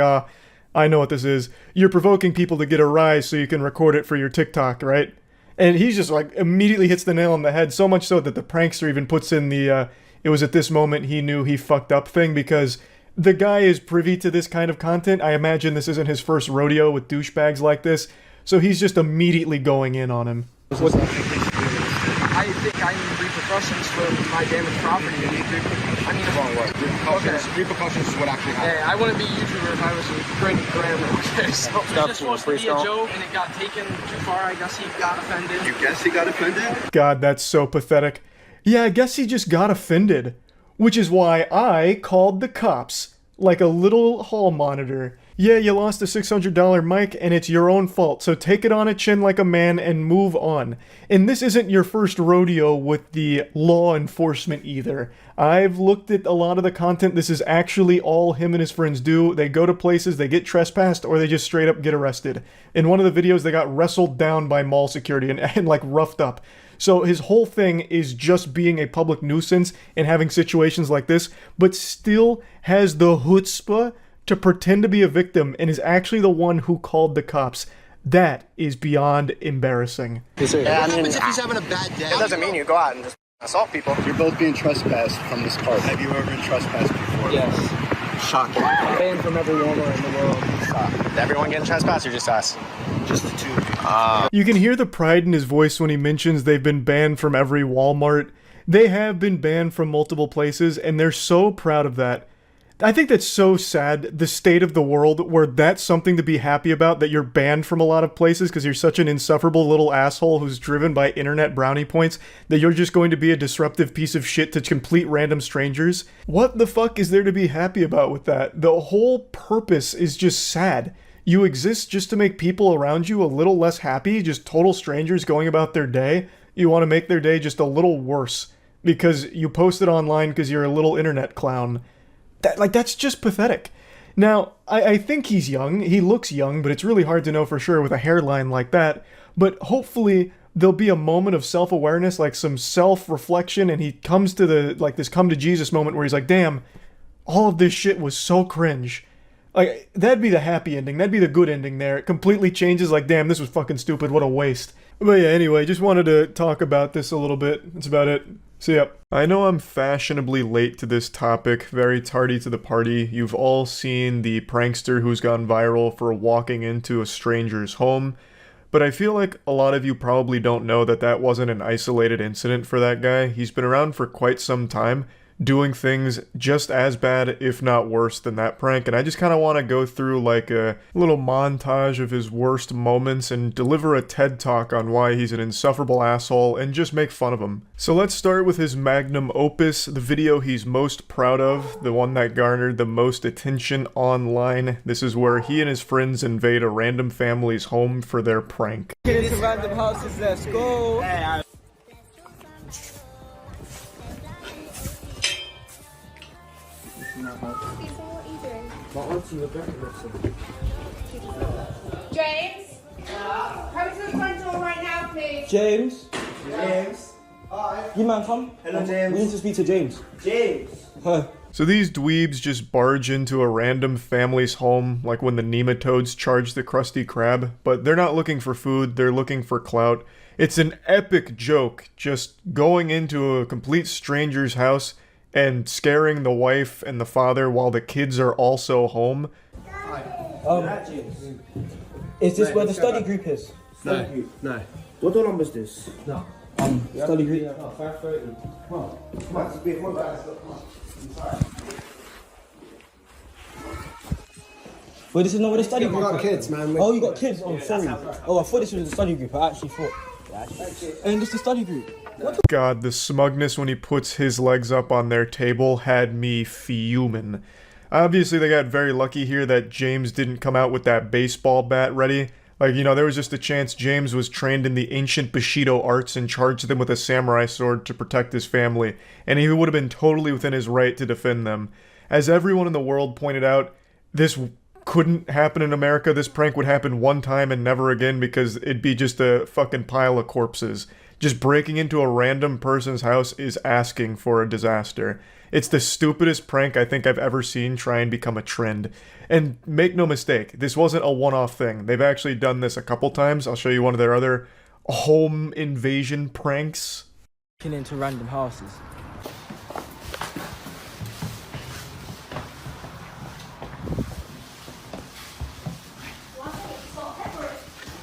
Speaker 1: I know what this is. You're provoking people to get a rise so you can record it for your TikTok, right? And he's just like immediately hits the nail on the head, so much so that the prankster even puts in the, it was at this moment he knew he fucked up thing because the guy is privy to this kind of content. I imagine this isn't his first rodeo with douchebags like this, so he's just immediately going in on him.
Speaker 4: I think I need repercussions for my damaged property. I mean, the wrong word.
Speaker 7: Repercussions is what actually happened.
Speaker 4: Hey, I wouldn't be a YouTuber if I was great grammar. Okay, so it was just supposed to be a joke, and it got taken too far. I guess he got offended.
Speaker 7: You guess he got offended?
Speaker 1: God, that's so pathetic. Yeah, I guess he just got offended. Which is why I called the cops, like a little hall monitor. Yeah, you lost a $600 mic and it's your own fault, so take it on a chin like a man and move on. And this isn't your first rodeo with the law enforcement either. I've looked at a lot of the content. This is actually all him and his friends do. They go to places, they get trespassed, or they just straight up get arrested. In one of the videos, they got wrestled down by mall security and like roughed up. So his whole thing is just being a public nuisance and having situations like this, but still has the chutzpah to pretend to be a victim and is actually the one who called the cops. That is beyond embarrassing.
Speaker 7: Yeah, what happens if he's having a bad day? It doesn't mean you go out and just assault people. You're both being trespassed from this park. Have you ever been trespassed before?
Speaker 4: Yes.
Speaker 7: Shocking.
Speaker 4: Banned from every Walmart in the world.
Speaker 7: Is everyone getting trespassed or just us? Just the two.
Speaker 1: You can hear the pride in his voice when he mentions they've been banned from every Walmart. They have been banned from multiple places, and they're so proud of that. I think that's so sad, the state of the world, where that's something to be happy about, that you're banned from a lot of places because you're such an insufferable little asshole who's driven by internet brownie points that you're just going to be a disruptive piece of shit to complete random strangers. What the fuck is there to be happy about with that? The whole purpose is just sad. You exist just to make people around you a little less happy, just total strangers going about their day. You want to make their day just a little worse because you post it online because you're a little internet clown. That's just pathetic. Now, I think he's young. He looks young, but it's really hard to know for sure with a hairline like that. But hopefully there'll be a moment of self-awareness, like some self-reflection, and he comes to this come to Jesus moment where he's like, damn, all of this shit was so cringe. Like, that'd be the happy ending. That'd be the good ending there. It completely changes, like, damn, this was fucking stupid. What a waste. But yeah, anyway, just wanted to talk about this a little bit. That's about it. See ya. I know I'm fashionably late to this topic, very tardy to the party. You've all seen the prankster who's gone viral for walking into a stranger's home. But I feel like a lot of you probably don't know that that wasn't an isolated incident for that guy. He's been around for quite some time, doing things just as bad, if not worse, than that prank, and I just kind of want to go through like a little montage of his worst moments and deliver a TED Talk on why he's an insufferable asshole and just make fun of him. So let's start with his magnum opus, the video he's most proud of, the one that garnered the most attention online. This is where he and his friends invade a random family's home for their prank.
Speaker 5: Get into random houses, let's go!
Speaker 11: James? Come to the front door right now, please.
Speaker 5: James?
Speaker 7: James. Hi.
Speaker 5: You man, come.
Speaker 7: Hello, James.
Speaker 5: We need to speak to James.
Speaker 7: James.
Speaker 1: So these dweebs just barge into a random family's home, like when the nematodes charge the Krusty Krab, but they're not looking for food, they're looking for clout. It's an epic joke, just going into a complete stranger's house and scaring the wife and the father while the kids are also home.
Speaker 5: James. Is this where the study group is?
Speaker 7: Study group? No. What door number is this? No.
Speaker 5: Study group?
Speaker 7: 5:30. Come on. Come on, come on, guys. Come on. Inside.
Speaker 5: Wait, this is not where the study group is?
Speaker 7: I got kids, man.
Speaker 5: Oh, you got kids? Oh, sorry. Oh, I thought this was the study group. I actually thought. And this is the study group.
Speaker 1: God, the smugness when he puts his legs up on their table had me fuming. Obviously, they got very lucky here that James didn't come out with that baseball bat ready. Like, you know, there was just a chance James was trained in the ancient Bushido arts and charged them with a samurai sword to protect his family, and he would have been totally within his right to defend them. As everyone in the world pointed out, this couldn't happen in America. This prank would happen one time and never again because it'd be just a fucking pile of corpses. Just breaking into a random person's house is asking for a disaster. It's the stupidest prank I think I've ever seen try and become a trend. And make no mistake, this wasn't a one-off thing. They've actually done this a couple times. I'll show you one of their other home invasion pranks.
Speaker 5: Into random houses.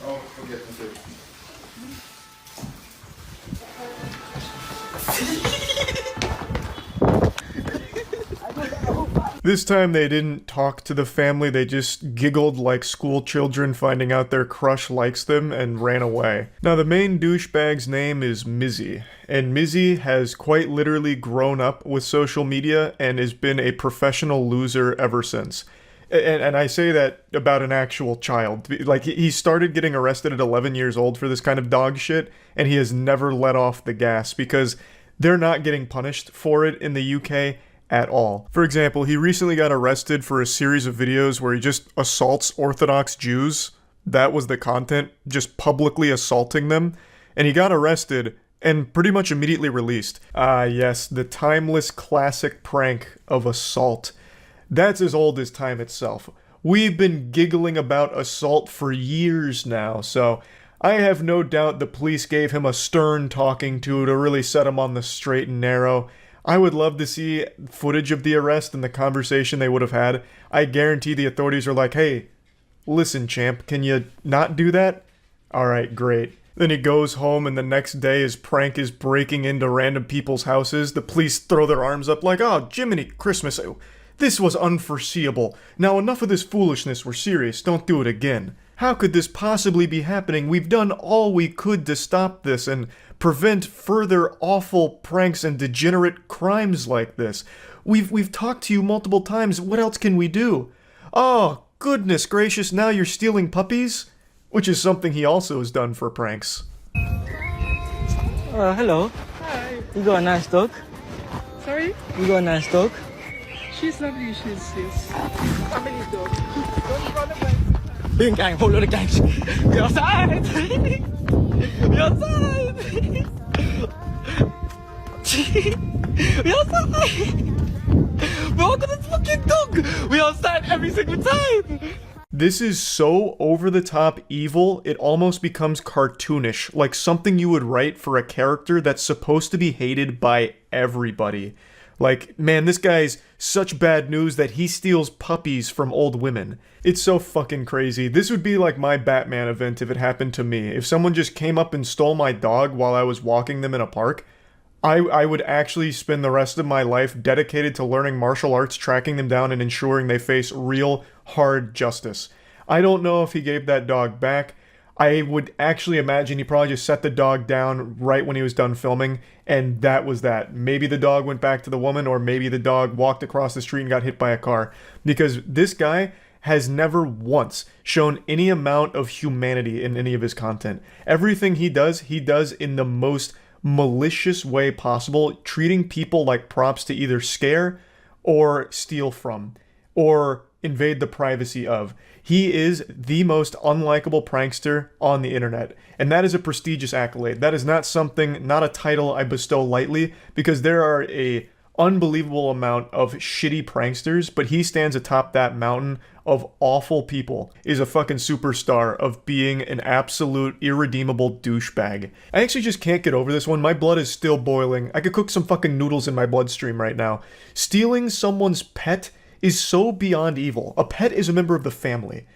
Speaker 1: Oh, forget this. This time they didn't talk to the family, they just giggled like school children finding out their crush likes them and ran away. Now the main douchebag's name is Mizzy, and Mizzy has quite literally grown up with social media and has been a professional loser ever since. And I say that about an actual child. Like, he started getting arrested at 11 years old for this kind of dog shit, and he has never let off the gas because they're not getting punished for it in the UK at all. For example, he recently got arrested for a series of videos where he just assaults Orthodox Jews. That was the content, just publicly assaulting them. And he got arrested and pretty much immediately released. Ah, yes, the timeless classic prank of assault. That's as old as time itself. We've been giggling about assault for years now, so I have no doubt the police gave him a stern talking to really set him on the straight and narrow. I would love to see footage of the arrest and the conversation they would have had. I guarantee the authorities are like, hey, listen, champ, can you not do that? Alright, great. Then he goes home and the next day his prank is breaking into random people's houses. The police throw their arms up like, oh, Jiminy Christmas, this was unforeseeable. Now enough of this foolishness, we're serious, don't do it again. How could this possibly be happening? We've done all we could to stop this and prevent further awful pranks and degenerate crimes like this. We've talked to you multiple times. What else can we do? Oh, goodness gracious, now you're stealing puppies? Which is something he also has done for pranks.
Speaker 5: Hello.
Speaker 6: Hi.
Speaker 5: You got a nice dog.
Speaker 6: Sorry?
Speaker 5: You got a nice dog.
Speaker 17: She's lovely, she's family dog. Don't run away.
Speaker 13: Big gang, whole lot of gangs. We outside! We outside! We outside! We're all gonna fucking dog! We outside every single time!
Speaker 1: This is so over-the-top evil, it almost becomes cartoonish, like something you would write for a character that's supposed to be hated by everybody. Like, man, this guy's such bad news that he steals puppies from old women. It's so fucking crazy. This would be like my Batman event if it happened to me. If someone just came up and stole my dog while I was walking them in a park, I would actually spend the rest of my life dedicated to learning martial arts, tracking them down, and ensuring they face real, hard justice. I don't know if he gave that dog back. I would actually imagine he probably just set the dog down right when he was done filming, and that was that. Maybe the dog went back to the woman, or maybe the dog walked across the street and got hit by a car. Because this guy has never once shown any amount of humanity in any of his content. Everything he does in the most malicious way possible, treating people like props to either scare or steal from or invade the privacy of. He is the most unlikable prankster on the internet, and that is a prestigious accolade. That is not a title I bestow lightly, because there are a unbelievable amount of shitty pranksters, but he stands atop that mountain of awful people, is a fucking superstar of being an absolute irredeemable douchebag. I actually just can't get over this one. My blood is still boiling. I could cook some fucking noodles in my bloodstream right now. Stealing someone's pet is so beyond evil. A pet is a member of the family.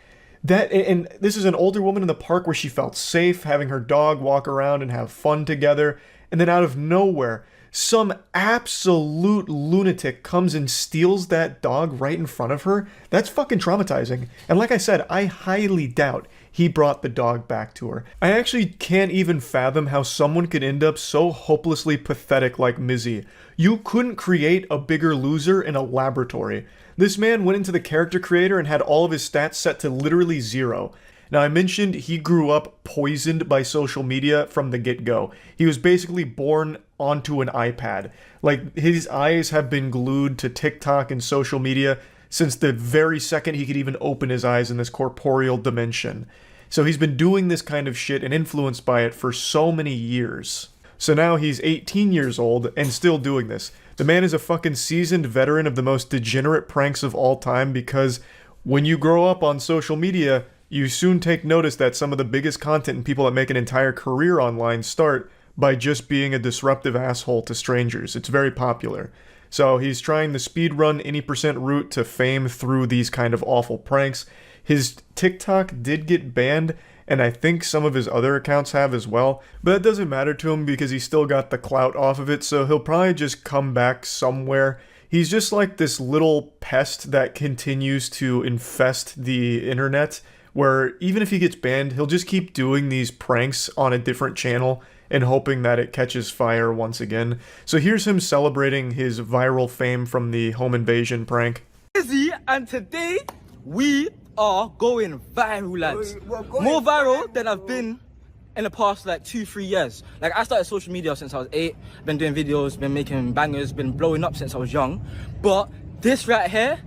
Speaker 1: And this is an older woman in the park where she felt safe having her dog walk around and have fun together, and then out of nowhere, some absolute lunatic comes and steals that dog right in front of her. That's fucking traumatizing. And like I said, I highly doubt he brought the dog back to her. I actually can't even fathom how someone could end up so hopelessly pathetic like Mizzy. You couldn't create a bigger loser in a laboratory. This man went into the character creator and had all of his stats set to literally 0. Now, I mentioned he grew up poisoned by social media from the get-go. He was basically born onto an iPad. Like, his eyes have been glued to TikTok and social media since the very second he could even open his eyes in this corporeal dimension. So he's been doing this kind of shit and influenced by it for so many years. So now he's 18 years old and still doing this. The man is a fucking seasoned veteran of the most degenerate pranks of all time, because when you grow up on social media, you soon take notice that some of the biggest content and people that make an entire career online start by just being a disruptive asshole to strangers. It's very popular. So he's trying the speedrun any percent route to fame through these kind of awful pranks. His TikTok did get banned, and I think some of his other accounts have as well, but that doesn't matter to him because he's still got the clout off of it, so he'll probably just come back somewhere. He's just like this little pest that continues to infest the internet, where even if he gets banned, he'll just keep doing these pranks on a different channel and hoping that it catches fire once again. So here's him celebrating his viral fame from the home invasion prank.
Speaker 13: And today, we are going viral, lads. More viral than I've been in the past like 2-3 years. Like, I started social media since I was 8, been doing videos, been making bangers, been blowing up since I was young. But this right here,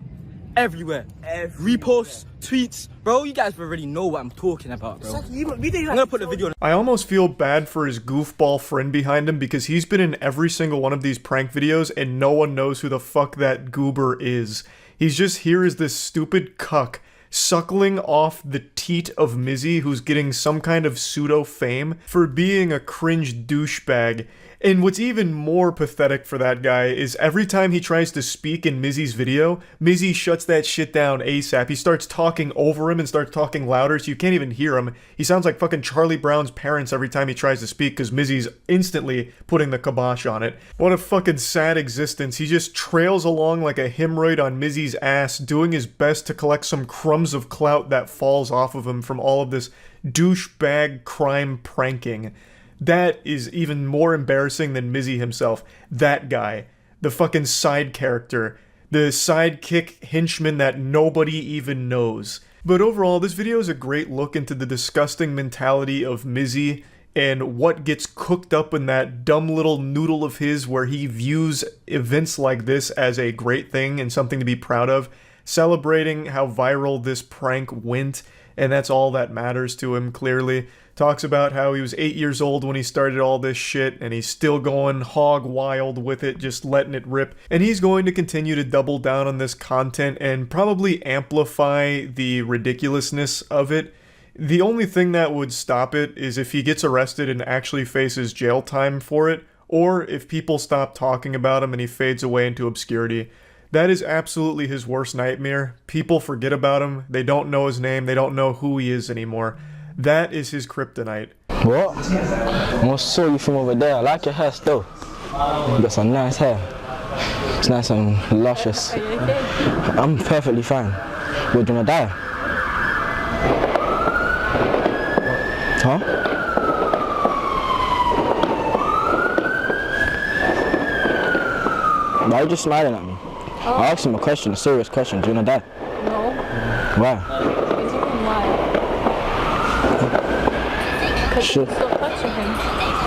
Speaker 13: everywhere. Reposts, tweets, bro, you guys already know what I'm talking about, bro. I'm gonna put the video on.
Speaker 1: I almost feel bad for his goofball friend behind him, because he's been in every single one of these prank videos and no one knows who the fuck that goober is. He's just here as this stupid cuck suckling off the teat of Mizzy, who's getting some kind of pseudo fame for being a cringe douchebag. And what's even more pathetic for that guy is every time he tries to speak in Mizzy's video, Mizzy shuts that shit down ASAP. He starts talking over him and starts talking louder so you can't even hear him. He sounds like fucking Charlie Brown's parents every time he tries to speak because Mizzy's instantly putting the kibosh on it. What a fucking sad existence. He just trails along like a hemorrhoid on Mizzy's ass, doing his best to collect some crumbs of clout that falls off of him from all of this douchebag crime pranking. That is even more embarrassing than Mizzy himself. That guy. The fucking side character. The sidekick henchman that nobody even knows. But overall, this video is a great look into the disgusting mentality of Mizzy and what gets cooked up in that dumb little noodle of his where he views events like this as a great thing and something to be proud of, celebrating how viral this prank went, and that's all that matters to him, clearly. Talks about how he was 8 years old when he started all this shit, and he's still going hog wild with it, just letting it rip. And he's going to continue to double down on this content and probably amplify the ridiculousness of it. The only thing that would stop it is if he gets arrested and actually faces jail time for it, or if people stop talking about him and he fades away into obscurity. That is absolutely his worst nightmare. People forget about him, they don't know his name, they don't know who he is anymore. That is his kryptonite.
Speaker 6: What? I want to show you from over there. I like your hair still. You got some nice hair. It's nice and luscious.
Speaker 11: Are you okay?
Speaker 6: I'm perfectly fine. We're gonna die. Huh? Why are you just smiling at me?
Speaker 11: Oh.
Speaker 6: I asked him a question, a serious question. Do you wanna die?
Speaker 11: No.
Speaker 6: Why?
Speaker 11: What do you mean why? Because you stop touching him.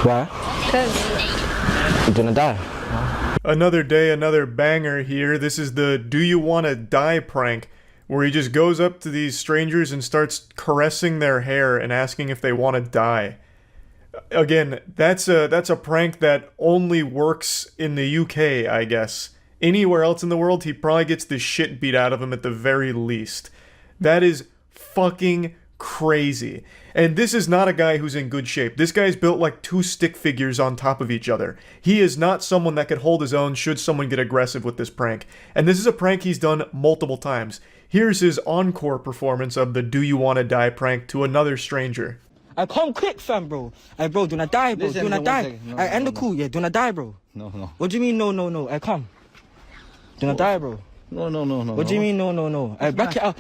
Speaker 6: Why?
Speaker 11: Because
Speaker 6: You're gonna die.
Speaker 1: Another day, another banger here. This is the Do You Wanna Die prank, where he just goes up to these strangers and starts caressing their hair and asking if they want to die. Again, that's a prank that only works in the UK, I guess. Anywhere else in the world, he probably gets the shit beat out of him at the very least. That is fucking crazy. And this is not a guy who's in good shape. This guy's built like two stick figures on top of each other. He is not someone that could hold his own should someone get aggressive with this prank. And this is a prank he's done multiple times. Here's his encore performance of the Do You Wanna Die prank to another stranger.
Speaker 6: I come quick, fam, bro. Hey, bro, do not die, bro.
Speaker 14: Listen,
Speaker 6: Do not
Speaker 14: one
Speaker 6: die.
Speaker 14: second. No,
Speaker 6: I end
Speaker 14: no,
Speaker 6: the call, yeah. Do not die, bro.
Speaker 14: No.
Speaker 6: What do you mean, no? I come. Do not die, bro.
Speaker 14: No.
Speaker 6: What do you mean, no? I back it up.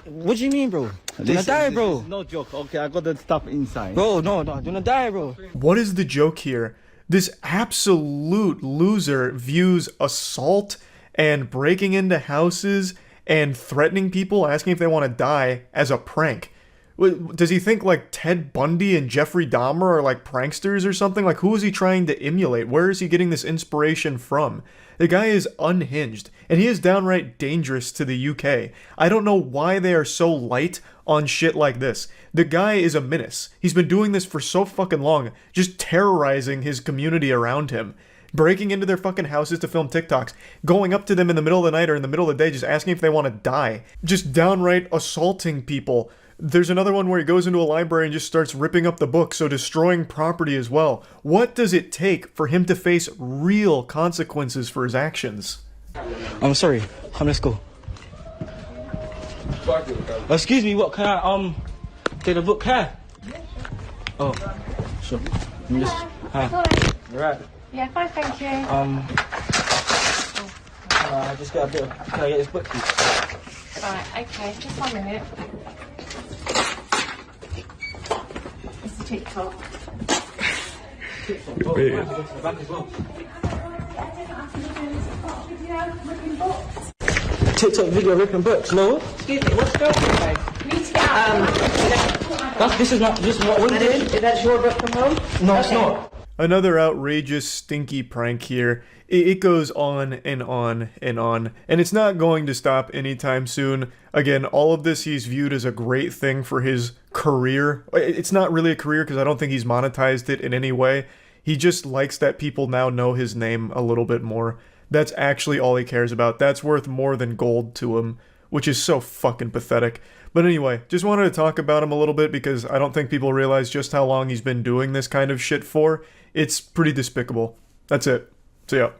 Speaker 6: What do you mean, bro? Do not die, bro.
Speaker 14: No joke. Okay, I got the stuff inside.
Speaker 6: Bro, no. Do not die, bro.
Speaker 1: What is the joke here? This absolute loser views assault and breaking into houses and threatening people, asking if they want to die, as a prank. Does he think like Ted Bundy and Jeffrey Dahmer are like pranksters or something? Like, who is he trying to emulate? Where is he getting this inspiration from? The guy is unhinged, and he is downright dangerous to the UK. I don't know why they are so light on shit like this. The guy is a menace. He's been doing this for so fucking long, just terrorizing his community around him. Breaking into their fucking houses to film TikToks, going up to them in the middle of the night or in the middle of the day just asking if they want to die. Just downright assaulting people. There's another one where he goes into a library and just starts ripping up the book, so destroying property as well. What does it take for him to face real consequences for his actions?
Speaker 6: I'm sorry. Come, let's go. Excuse me, what, can I, take the book here? Oh, sure. Let me just, hi. You right?
Speaker 11: Yeah, fine, thank you.
Speaker 6: I just got a bit of, can I get this book, please?
Speaker 11: Right, okay, just 1 minute. It's a TikTok.
Speaker 6: TikTok video ripping books, no?
Speaker 11: Excuse me, what's going on, guys? You need to get out.
Speaker 6: This is not, just what we did.
Speaker 11: Is that your book from home?
Speaker 6: No, it's not.
Speaker 1: Another outrageous, stinky prank here. It goes on and on and on, and it's not going to stop anytime soon. Again, all of this he's viewed as a great thing for his career. It's not really a career because I don't think he's monetized it in any way. He just likes that people now know his name a little bit more. That's actually all he cares about. That's worth more than gold to him, which is so fucking pathetic. But anyway, just wanted to talk about him a little bit because I don't think people realize just how long he's been doing this kind of shit for. It's pretty despicable. That's it. See ya.